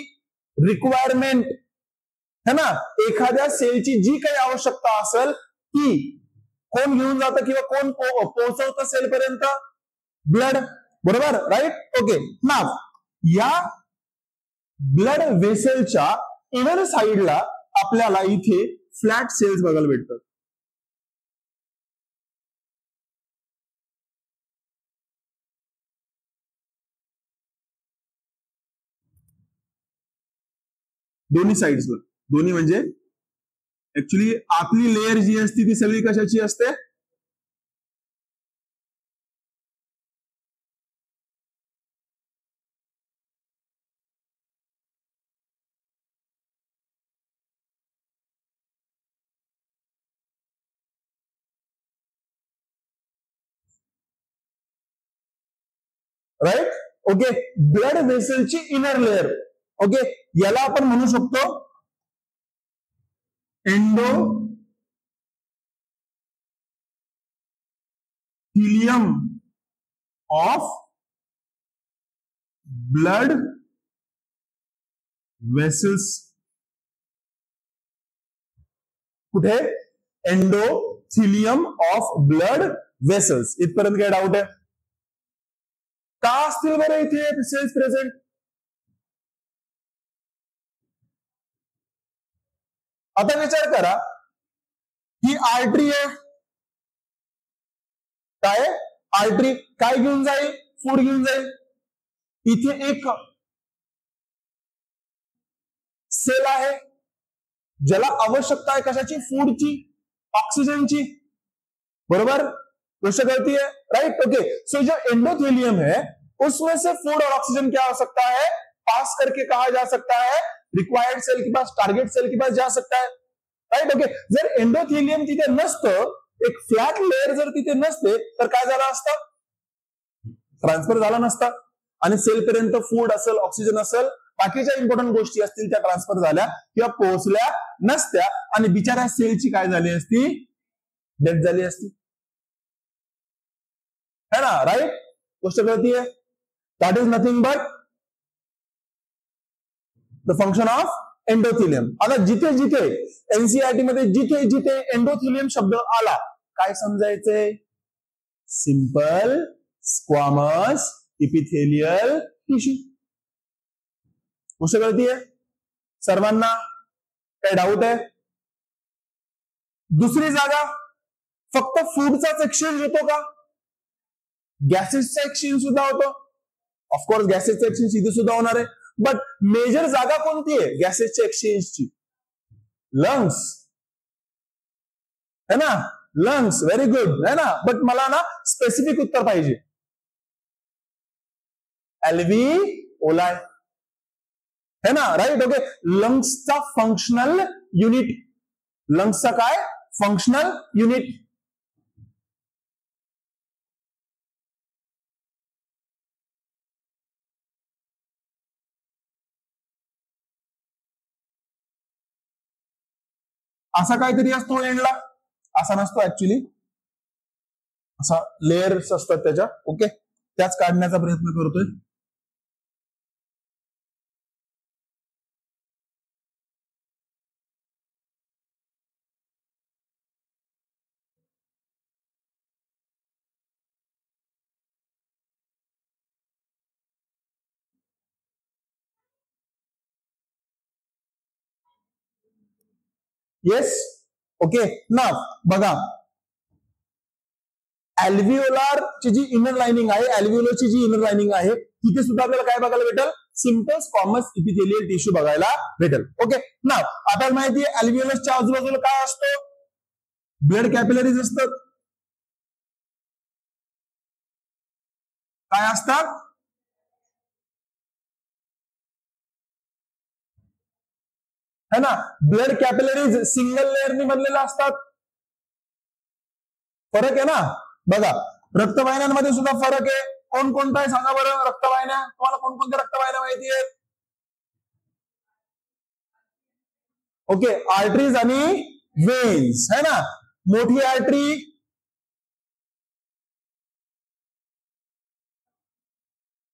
रिक्वायरमेंट, है ना, एखाद्या सेलची जी काही आवश्यकता असेल ती कोण घेऊन जातं किंवा कोण पोहोचवतं सेलपर्यंत? ब्लड. बरोबर, राईट? ओके, नाव या ब्लड वेसलच्या इनर साइडला आपल्याला इथे फ्लॅट सेल्स बघायला भेटतात. दोन्ही साइड्सला. दोन्ही म्हणजे ऍक्च्युली आपली लेअर जी असते ती सगळी कशाची असते? राईट? ओके, ब्लड वेसलची इनर लेअर. ओके, याला आपण म्हणू शकतो एंडोथिलियम ऑफ ब्लड वेसल्स. कुठे? Endothelium of blood vessels. इथपर्यंत काय डाऊट आहे? का असतील बरं इथे सेल्स प्रेझेंट? आता विचार करा, ही आर्टरी आहे. काय? आर्टरी. काय घेऊन जाईल? फूड घेऊन जाईल. इथे एक सेल आहे ज्याला आवश्यकता है कशाची? फूडची, ऑक्सीजनची. बरोबर, गोष्ट करती है, राइट? ओके, सो जो एंडोथेलियम है उसमें से फूड और ऑक्सीजन क्या हो सकता है? पास करके कहा जा सकता है रिक्वायर्ड सेल के पास, टारगेट सेल के पास जा सकता है, राइट? ओके, जर एंडोथेलियम तिथे नसतं, एक फ्लॅट लेअर जर तिथे नसते तर काय झालं असतं? ट्रान्सफर झाला नसता आणि सेलपर्यंत फूड असेल, ऑक्सिजन असेल, बाकीच्या इम्पॉर्टंट गोष्टी असतील त्या ट्रान्सफर झाल्या किंवा पोहोचल्या नसत्या आणि बिचाऱ्या सेलची काय झाली असती? डेथ झाली असती, है ना, राइट? गोष्ट कळतीये? That is nothing but the function of endothelium. आता जिथे जिथे एनसीईआरटी मध्ये जिथे जिथे एंडोथिलियम शब्द आला, काय समजायचंय? Simple squamous epithelial tissue. गोष्ट कळतीये सर्वांना? काय डाऊट आहे? दुसरी जागा फक्त फूडचाच एक्सचेंज होतो का? गॅसेसचा एक्सचेंज सुद्धा होतो. ऑफकोर्स गॅसेसचा एक्सचेंज इथे सुद्धा होणार आहे, बट मेजर जागा कोणती आहे गॅसेसच्या एक्सचेंजची? लंग्स, है ना? लंग्स. व्हेरी गुड, है ना? बट मला ना स्पेसिफिक उत्तर पाहिजे. एल्व्हिओलाई, है ना, राइट? ओके, लंग्सचा फंक्शनल युनिट. लंग्सचा काय? Functional unit. असा काहीतरी असतो एंडला, असा नसतो ऍक्च्युली, असा लेयर्स असतात त्याच्या. ओके, त्याच काढण्याचा प्रयत्न करतोय. येस. ओके, ना बघा, अल्व्हिओलार ची जी इनर लाइनिंग आहे, अल्व्हिओलरची जी इनर लाइनिंग आहे, तिथे सुद्धा आपल्याला काय बघायला भेटेल, सिम्पल स्क्वॅमस इपिथेलियल टिश्यू बघायला भेटेल. ओके, ना आपल्याला माहिती आहे अल्व्हिओलसच्या आजूबाजूला काय असतं, ब्लड कॅपिलरीज असतात. काय असतात, है ना, ब्लड कॅपिलरीज सिंगल लेअरनी बनलेल्या असतात. फरक आहे ना, बघा रक्तवाहिन्यांमध्ये सुद्धा फरक आहे. कोणकोणता आहे सांगा बरं, रक्तवाहिन्या तुम्हाला कोणकोणत्या रक्तवाहिन्या माहिती आहेत? ओके, आर्टरीज आणि वेन्स, है ना. मोठी आर्टरी,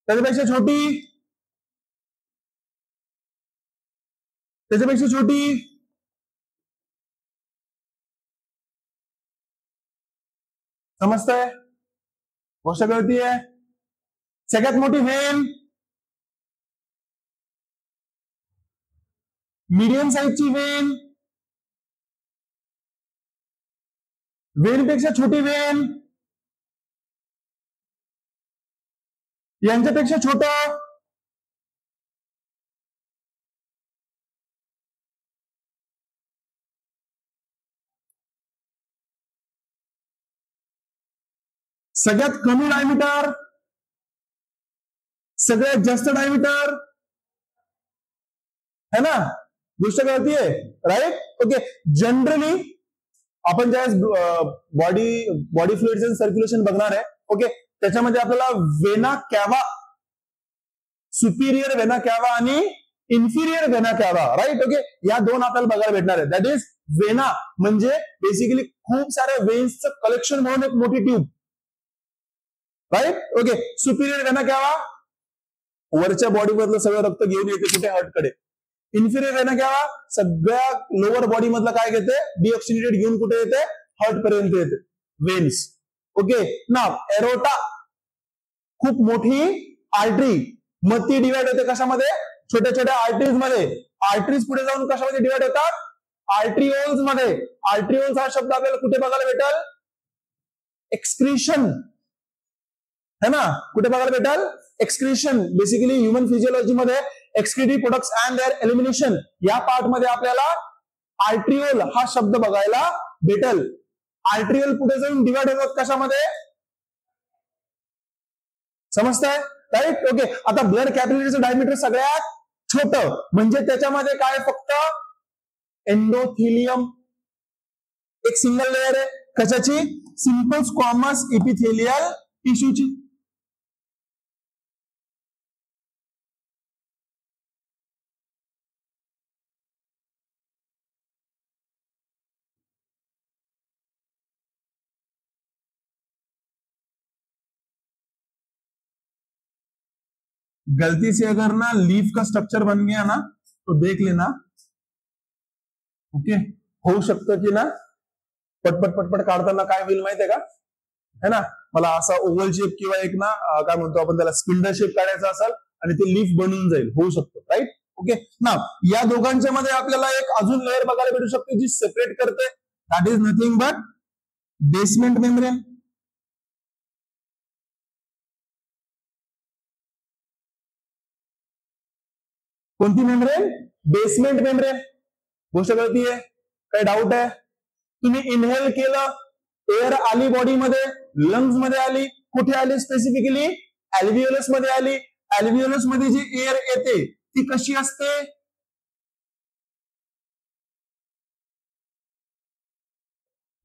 त्याच्यापेक्षा छोटी, त्याच्यापेक्षा छोटी, समजतंय, गोष्ट कळतीये. सगळ्यात मोठी व्हेन, मीडियम साईजची वेन, वेनपेक्षा छोटी वेन, यांच्यापेक्षा छोट, सगळ्यात कमी डायमीटर, सगळ्यात जास्त डायमीटर, है ना. गोष्ट कळतीये, राईट. ओके, जनरली आपण ज्यावेळेस बॉडी फ्लुइड्स अँड सर्क्युलेशन बघणार आहे, ओके, त्याच्यामध्ये आपल्याला vena cava, superior vena cava आणि inferior vena cava, right. Okay, या दोन आपल्याला बघायला भेटणार आहे. दॅट इज वेना म्हणजे बेसिकली खूप साऱ्या वेन्सचं कलेक्शन म्हणून एक मोठी tube, right. Okay, superior vena cava वरच्या बॉडीमधलं सगळं रक्त घेऊन येते कुठे, हार्टकडे. इन्फिरियर वेना कॅवा सगळ्या लोअर बॉडी मधलं काय घेते, डिऑक्सिनेटेड घेऊन कुठे येते, हार्ट पर्यंत येते, वेन्स. ओके, नाव एरोटा, खूप मोठी आर्टरी, मग ती डिवाइड होते कशामध्ये, छोट्या छोट्या आर्टरीज मध्ये. आर्टरीज पुढे जाऊन कशामध्ये डिवाइड होतात, आर्ट्रिओल्स मध्ये. आर्ट्रिओल्स हा शब्द आपल्याला कुठे बघायला भेटेल, एक्सक्रीशन, है ना, कुठे बघायला भेटेल, एक्सक्रीशन. बेसिकली ह्युमन फिजिओलॉजी मध्ये एक्सक्रीटिव्ह प्रोडक्ट्स अँड देअर एलिमिनेशन या पार्ट मध्ये आपल्याला आर्ट्रिओल हा शब्द बघायला भेटेल. आर्ट्रिओल पुढे जाऊन डिवाइड होतात कशामध्ये, समजतंय, राईट. ओके, आता ब्लड कॅपिलरीचं डायमीटर सगळ्यात छोट म्हणजे त्याच्यामध्ये काय, फक्त एंडोथिलियम, एक सिंगल लेअर आहे, कशाची, सिंपल स्क्वॅमस इपिथेलियल टिश्यूची. गलती से अगर ना लीफ का स्ट्रक्चर बन गया ना तो देख लेना. ओके, होऊ शकतं की ना पटपट पटपट काढताना काय होईल माहितीये का, है ना, मला असा ओव्हल शेप किंवा एक ना काय म्हणतो आपण त्याला, स्पिंडल शेप काढायचा असेल आणि ते लीफ बनून जाईल, होऊ शकतं, राईट. ओके, ना या दोघांच्या मध्ये आपल्याला एक अजून लेअर बघायला भेटू शकते जी सेपरेट करते, that is nothing but basement membrane. कोणती मेम्ब्रेन, बेसमेंट मेम्ब्रेन. गोष्ट कळतीये, काही डाऊट आहे, तुम्ही इनहेल केलं, एअर आली बॉडीमध्ये, लंग्स मध्ये आली, कुठे आली स्पेसिफिकली, अल्व्हिओलस मध्ये आली. अल्व्हिओलस मध्ये जी एअर येते ती कशी असते,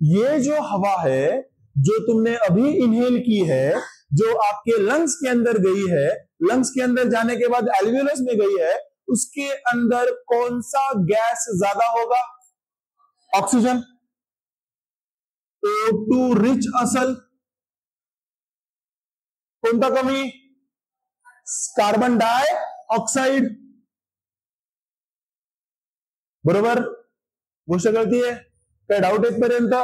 ये जो हवा है जो तुमने अभी इनहेल की है, जो आपके लंग्स के अंदर गई है, लंग्स के अंदर जाने के बाद एल्वियोलस में गई है, उसके अंदर कौन सा गैस ज्यादा होगा, ऑक्सिजन. O2 रिच असेल. कोणता कमी? कार्बन डाय ऑक्साईड. बरोबर, गोष्ट कळतीये? काय डाऊट येतपर्यंत?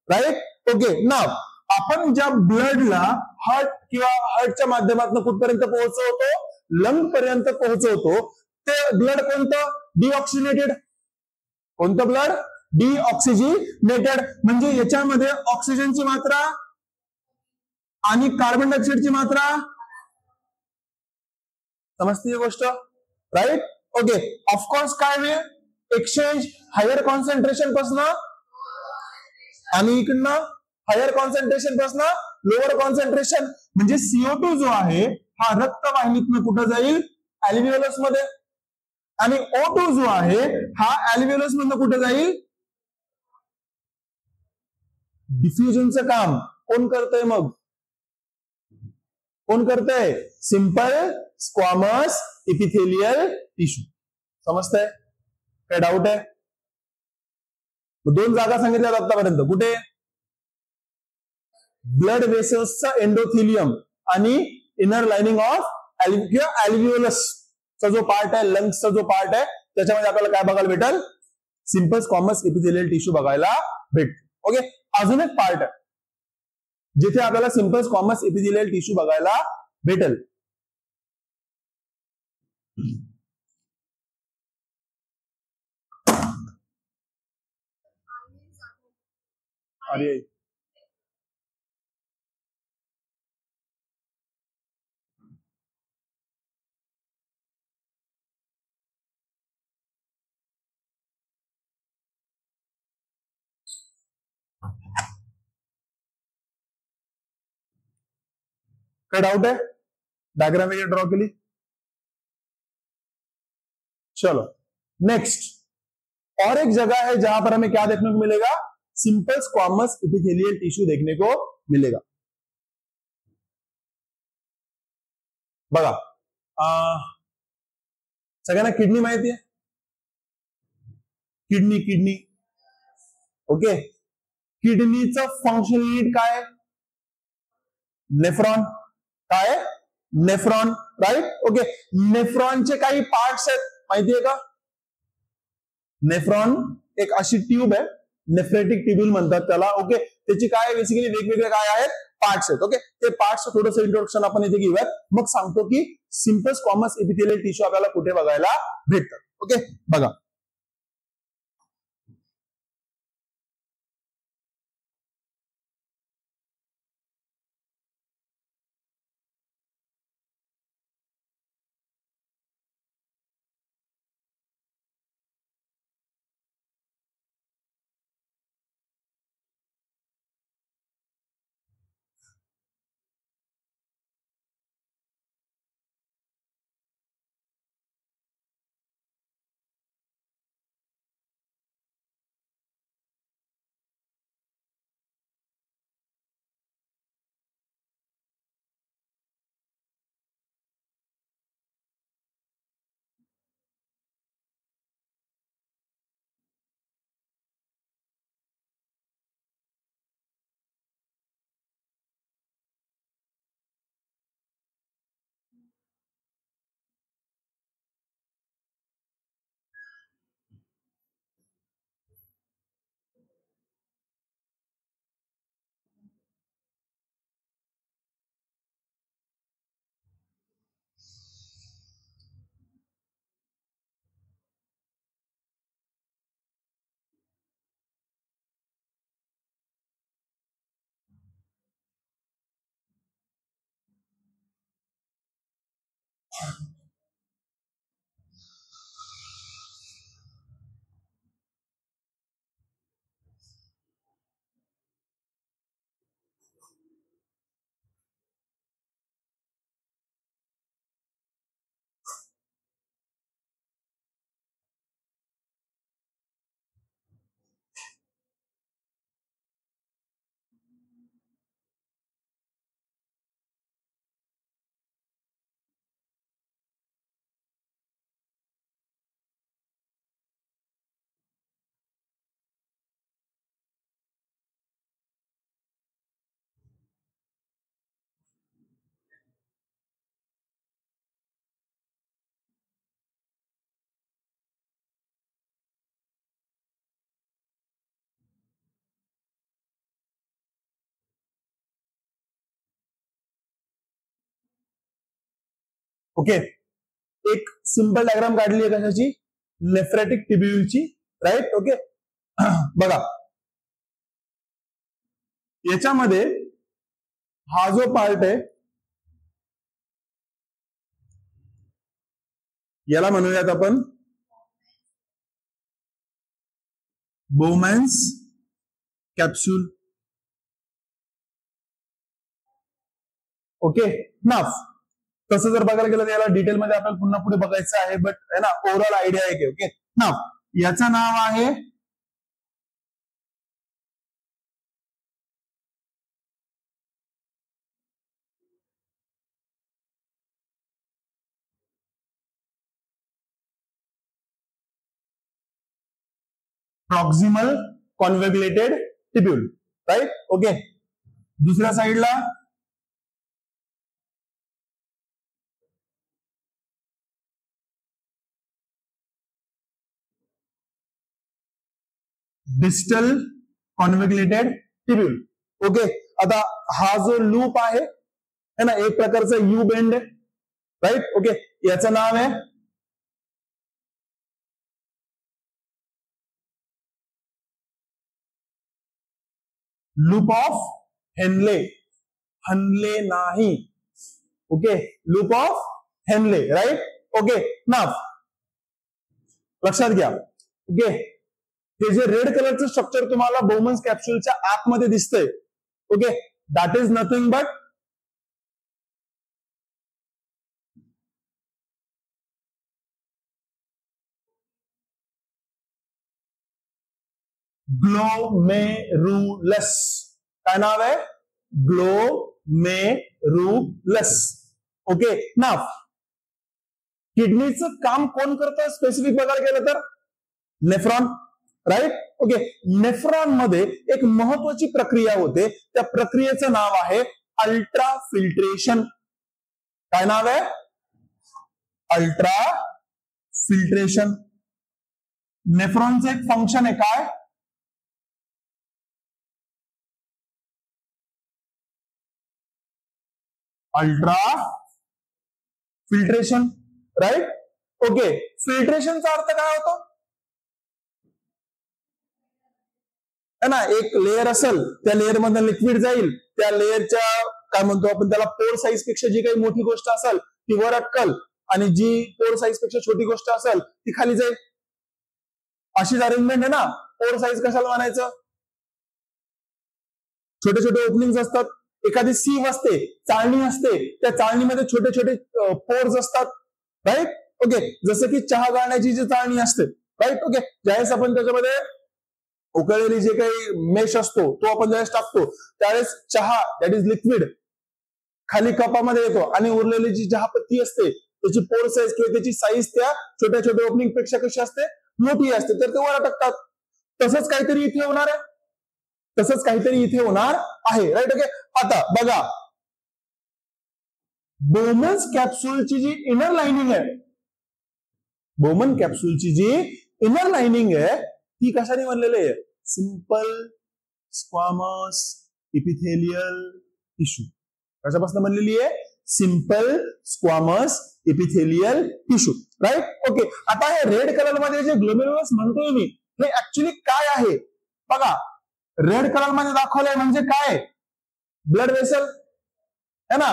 राईट. ओके. नाव आपण ज्या ब्लडला हार्ट किंवा हार्टच्या माध्यमातून कुठपर्यंत पोहोचवतो? लंग पर्यंत पोहोचवतो. ते ब्लड कोणतं? डिऑक्सिनेटेड. कोणतं ब्लड? डिऑक्सिजिनेटेड. म्हणजे याच्यामध्ये ऑक्सिजनची मात्रा आणि कार्बन डायऑक्साईडची मात्रा. समजते गोष्ट? राईट. ओके. ऑफकोर्स काय होईल? एक्सचेंज हायर कॉन्सन्ट्रेशन पासून आणि इकडनं हायर कॉन्सन्ट्रेशन पासून लोअर कॉन्सन्ट्रेशन. म्हणजे CO2 जो आहे हा रक्तवाहिनीतनं कुठं जाईल? अल्व्हिओलस मध्ये. आणि O2 जो आहे हा अल्व्हिओलस मधनं कुठं जाईल? डिफ्युजनचं काम कोण करतंय? मग कोण करतंय? Simple squamous epithelial tissue. समजतंय? काय डाऊट आहे? 2 जागा सांगितल्या आतापर्यंत. कुठे? ब्लड वेसल्सचा एंडोथिलियम आणि इनर लाइनिंग ऑफ अल्व्हिओलसचा जो पार्ट आहे, लंग्सचा जो पार्ट आहे, त्याच्यामध्ये आपल्याला काय बघायला भेटेल? सिंपल स्क्वॅमस इपिथेलियल टिश्यू बघायला भेटतो. ओके. अजून एक पार्ट आहे जिथे आपल्याला सिंपल स्क्वॅमस इपिथेलियल टिश्यू बघायला भेटेल. अरे क्या डाउट है? डायग्राम में ड्रॉ के लिए. चलो नेक्स्ट. और एक जगह है जहां पर हमें क्या देखने को मिलेगा? सिंपल स्क्वैमस एपिथेलियल टिश्यू देखने को मिलेगा. बघा, सगळ्यांना किडनी माहिती आहे? किडनी. ओके. किडनीचं फंक्शन युनिट काय? नेफ्रॉन. काय? नेफ्रॉन. राईट. ओके. नेफ्रॉनचे काही पार्ट्स आहेत, माहितीये का? नेफ्रॉन एक अशी ट्यूब आहे, नेफ्रेटिक ट्यूब्यूल म्हणतात त्याला. ओके. त्याची काय बेसिकली वेगवेगळे काय आहेत? पार्ट्स आहेत. ओके. ते पार्ट्स थोडंसं इंट्रोडक्शन आपण इथे घेऊयात, मग सांगतो की सिंपल स्क्वॅमस एपिथेलियल टिश्यू आपल्याला कुठे बघायला भेटतात. ओके. बघा, ओके, एक सिंपल डायग्राम काढली आहे कशाची, नेफ्रेटिक टिब्यूलची, राईट. ओके, बघा याच्यामध्ये हा जो पार्ट आहे याला म्हणूयात आपण बोमॅन्स कॅप्सूल. ओके, नाफ. तसं जर बघायला गेलं तर याला डिटेलमध्ये आपल्याला पुन्हा पुढे बघायचं आहे, बट है ना ओव्हरऑल आयडिया आहे की. ओके, नाफ याचं नाव आहे प्रॉक्सिमल कॉन्व्हॅग्युलेटेड टिब्यूल, राईट. ओके, दुसऱ्या साईडला डिस्टल कॉन्व्हॅग्युलेटेड टिब्यूल. ओके, आता हा जो लूप आहे है ना, एक प्रकारचा यू बेंड आहे, राईट. ओके, याचं नाव आहे लूप ऑफ हेनले. हनले नाही. Okay, loop of Henle, right. Okay, नाव लक्षात घ्या. ओके, हे जे रेड कलरचं स्ट्रक्चर तुम्हाला बोमन्स कॅप्सूलच्या आतमध्ये दिसतंय, okay, that is nothing but glomerulus. काय नाव आहे, ग्लोमेरुलस. ओके, नाव किडनीचं काम कोण करतं स्पेसिफिक बघायला गेलं तर नेफ्रॉन, राईट. ओके, नेफ्रॉन मध्ये एक महत्वाची प्रक्रिया होते, त्या प्रक्रियेचं नाव आहे अल्ट्रा फिल्ट्रेशन. काय नाव आहे, अल्ट्रा फिल्ट्रेशन. नेफ्रॉनचं एक फंक्शन आहे काय, अल्ट्रा फिल्ट्रेशन, राईट. ओके, फिल्ट्रेशनचा अर्थ काय होतो है ना, एक लेअर असेल, त्या लेअर मधून लिक्विड जाईल, त्या लेअरच्या काय म्हणतो आपण त्याला पोर साईज पेक्षा जी काही मोठी गोष्ट असेल ती वर अटकल, आणि जी पोर साईज पेक्षा छोटी गोष्ट असेल ती खाली जाईल. अशीच अरेंजमेंट आहे ना. पोर साईज कशाला म्हणायचं, छोटे छोटे ओपनिंग असतात, एखादी सीव असते, चाळणी असते, त्या चाळणीमध्ये छोटे छोटे पोर्स असतात, राईट. ओके, जसं की चहा गाळण्याची जी चाळणी असते, राईट. ओके, ज्यावेळेस आपण त्याच्यामध्ये उकळलेली जे काही मेश असतो तो आपण ज्यावेळेस टाकतो त्यावेळेस चहा दॅट इज लिक्विड खाली कपामध्ये येतो, आणि उरलेली जी चहापत्ती असते त्याची पोर साईज किंवा त्याची साईज त्या छोट्या छोट्या ओपनिंग पेक्षा कशी असते, मोठी असते, तर ते वर अटकतात. तसंच काहीतरी इथे होणार आहे, तसंच काहीतरी इथे होणार आहे, राईट. ओके, आता बघा बोमन्स कॅप्सूलची जी इनर लाइनिंग आहे, बोमन कॅप्सूलची जी इनर लाइनिंग आहे ती कशाने बनलेली आहे, सिंपल स्क्वामस इपिथेलियल टिश्यू. कशापासून बनलेली आहे, simple squamous epithelial tissue, right. Okay, आता हे रेड कलर मध्ये जे ग्लोमेरुलस म्हणतोय मी, हे ऍक्च्युली काय आहे बघा. रेड कलर मध्ये दाखवलंय म्हणजे काय, ब्लड वेसल है ना,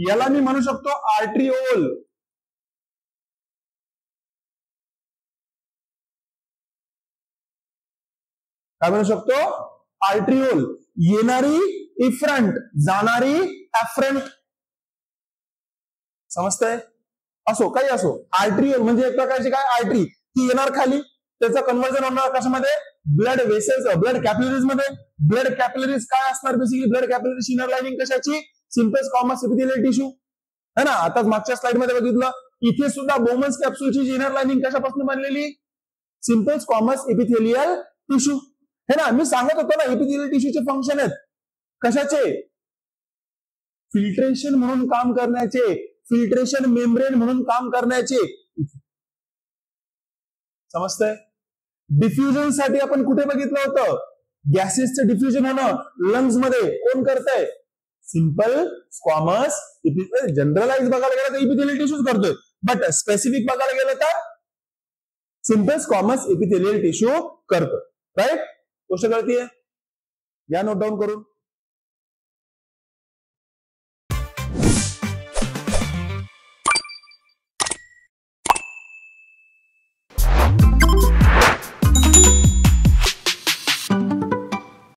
याला मी म्हणू शकतो आर्ट्रिओल. काय म्हणू शकतो, आर्ट्रिओल. येणारी इफ्रंट, जाणारी ऍफ्रंट. समजतंय, असो काही असो, आर्ट्रिओल म्हणजे एक प्रकारची काय आर्टरी, ती येणार खाली, त्याचं कन्व्हर्जन होणार कशामध्ये, ब्लड वेसल्स, ब्लड कॅपिलरीज मध्ये. ब्लड कॅपिलरीज काय असणार basically, blood capillaries inner lining कशाची, सिंपल स्क्वामस इपिथेलियल टिश्यू है ना. आता मागच्या स्लाइड मध्ये बघितलं, इथे सुद्धा बोमन्स कॅप्सूलची जी इनर लाइनिंग कशापासून बनलेली, सिंपल स्क्वामस इपिथेलियल टिश्यू है ना. मी सांगत होतो ना इपिथेलियल टिश्यूचे फंक्शन आहेत कशाचे, फिल्ट्रेशन म्हणून काम करण्याचे, फिल्ट्रेशन मेम्ब्रेन म्हणून काम करण्याचे. समजतंय. डिफ्युजन साठी आपण कुठे बघितलं होतं, गॅसेसचं डिफ्युजन होणं लंग्स मध्ये कोण करतंय, सिंपल स्क्वॅमस जनरलाइज बघायला गेलं तर इपिथेलियल टिश्यूज करतोय, बट स्पेसिफिक बघायला गेलं तर सिंपल स्क्वॅमस इपिथेलियल टिश्यू करतो. राईट, गोष्ट कळतीये? या नोट डाऊन करून.